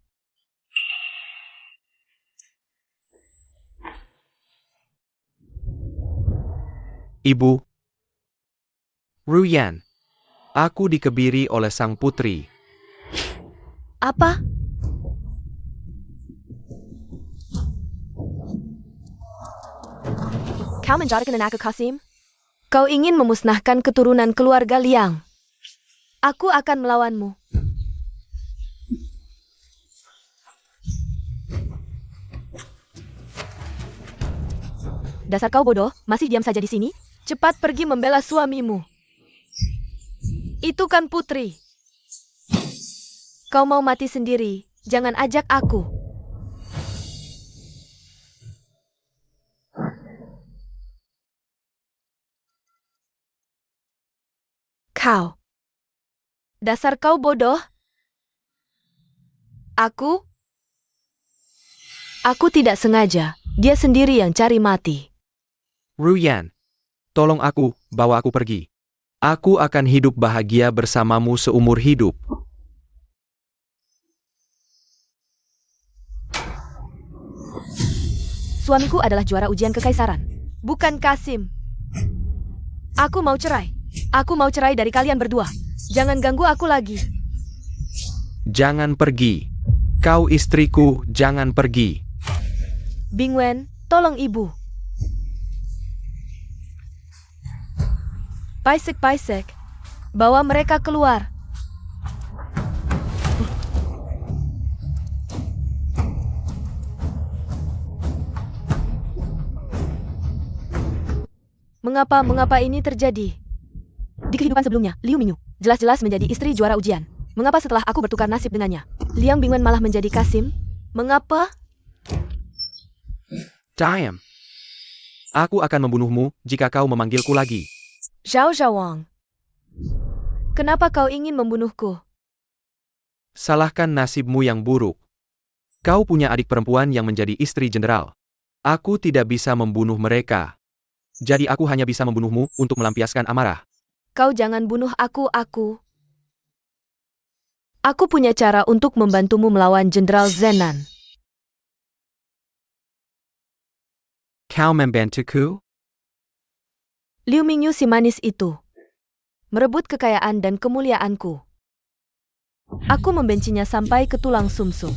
Ibu. Ruyan. Aku dikebiri oleh sang putri. Apa? Kau menjadikan anakku Kasim? Kau ingin memusnahkan keturunan keluarga Liang. Aku akan melawanmu. Dasar kau bodoh, masih diam saja di sini? Cepat pergi membela suamimu. Itu kan putri. Kau mau mati sendiri, jangan ajak aku. Kau. Dasar kau bodoh. Aku tidak sengaja. Dia sendiri yang cari mati. Ruyan, tolong aku, bawa aku pergi. Aku akan hidup bahagia bersamamu seumur hidup. Suamiku adalah juara ujian kekaisaran. Bukan Kasim. Aku mau cerai. Aku mau cerai dari kalian berdua. Jangan ganggu aku lagi. Jangan pergi. Kau istriku, jangan pergi. Bingwen, tolong ibu. Paisek, bawa mereka keluar. Mengapa ini terjadi? Di kehidupan sebelumnya, Liu Mingyu jelas-jelas menjadi istri juara ujian. Mengapa setelah aku bertukar nasib dengannya, Liang Bingwen malah menjadi Kasim? Mengapa? Diam. Aku akan membunuhmu jika kau memanggilku lagi. Zhao Zhawang. Kenapa kau ingin membunuhku? Salahkan nasibmu yang buruk. Kau punya adik perempuan yang menjadi istri jenderal. Aku tidak bisa membunuh mereka. Jadi aku hanya bisa membunuhmu untuk melampiaskan amarah. Kau jangan bunuh aku. Aku punya cara untuk membantumu melawan Jenderal Zenan. Kau membantuku? Liu Mingyu si manis itu merebut kekayaan dan kemuliaanku. Aku membencinya sampai ke tulang sumsum.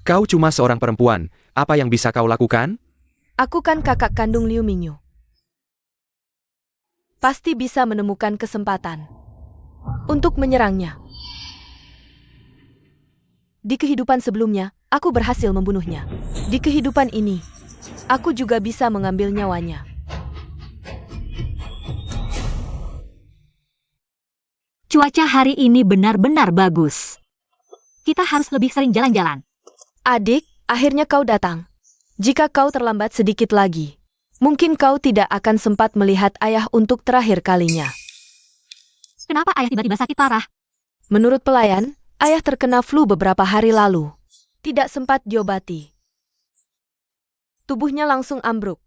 Kau cuma seorang perempuan, apa yang bisa kau lakukan? Aku kan kakak kandung Liu Mingyu. Pasti bisa menemukan kesempatan untuk menyerangnya. Di kehidupan sebelumnya, aku berhasil membunuhnya. Di kehidupan ini, aku juga bisa mengambil nyawanya. Cuaca hari ini benar-benar bagus. Kita harus lebih sering jalan-jalan. Adik, akhirnya kau datang. Jika kau terlambat sedikit lagi, mungkin kau tidak akan sempat melihat ayah untuk terakhir kalinya. Kenapa ayah tiba-tiba sakit parah? Menurut pelayan, ayah terkena flu beberapa hari lalu. Tidak sempat diobati. Tubuhnya langsung ambruk.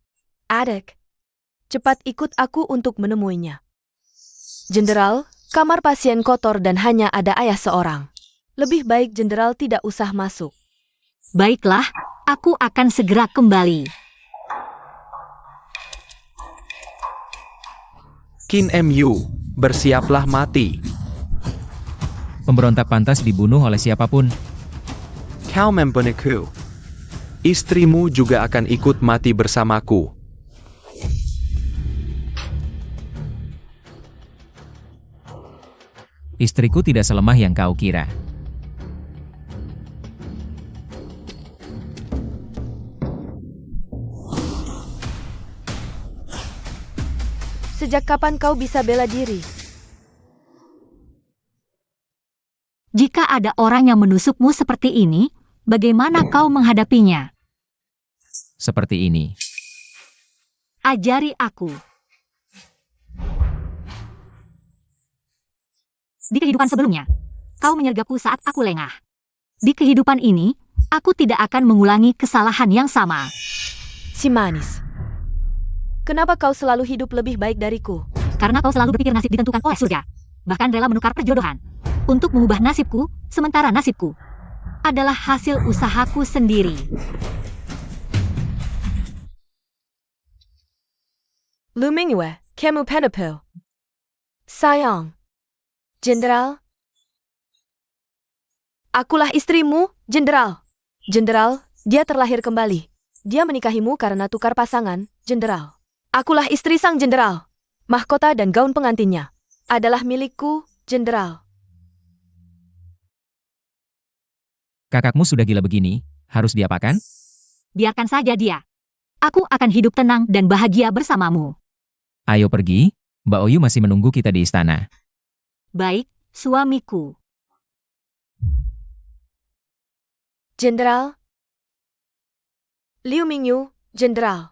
Adik, cepat ikut aku untuk menemuinya. Jenderal, kamar pasien kotor dan hanya ada ayah seorang. Lebih baik jenderal tidak usah masuk. Baiklah, aku akan segera kembali. Qin Mu, bersiaplah mati. Pemberontak pantas dibunuh oleh siapapun. Kau membunuhku. Istrimu juga akan ikut mati bersamaku. Istriku tidak selemah yang kau kira. Sejak kapan kau bisa bela diri? Jika ada orang yang menusukmu seperti ini, bagaimana kau menghadapinya? Seperti ini. Ajari aku. Di kehidupan sebelumnya, kau menyergapku saat aku lengah. Di kehidupan ini, aku tidak akan mengulangi kesalahan yang sama. Si manis. Kenapa kau selalu hidup lebih baik dariku? Karena kau selalu berpikir nasib ditentukan oleh surga. Bahkan rela menukar perjodohan. Untuk mengubah nasibku, sementara nasibku adalah hasil usahaku sendiri. Liu Mingyu, kamu penepu. Sayang. Jenderal. Akulah istrimu, Jenderal. Jenderal, dia terlahir kembali. Dia menikahimu karena tukar pasangan, Jenderal. Akulah istri sang Jenderal. Mahkota dan gaun pengantinnya adalah milikku, Jenderal. Kakakmu sudah gila begini, harus diapakan? Biarkan saja dia. Aku akan hidup tenang dan bahagia bersamamu. Ayo pergi, Mbak Oyu masih menunggu kita di istana. Baik, suamiku. Jenderal. Liu Mingyu, Jenderal.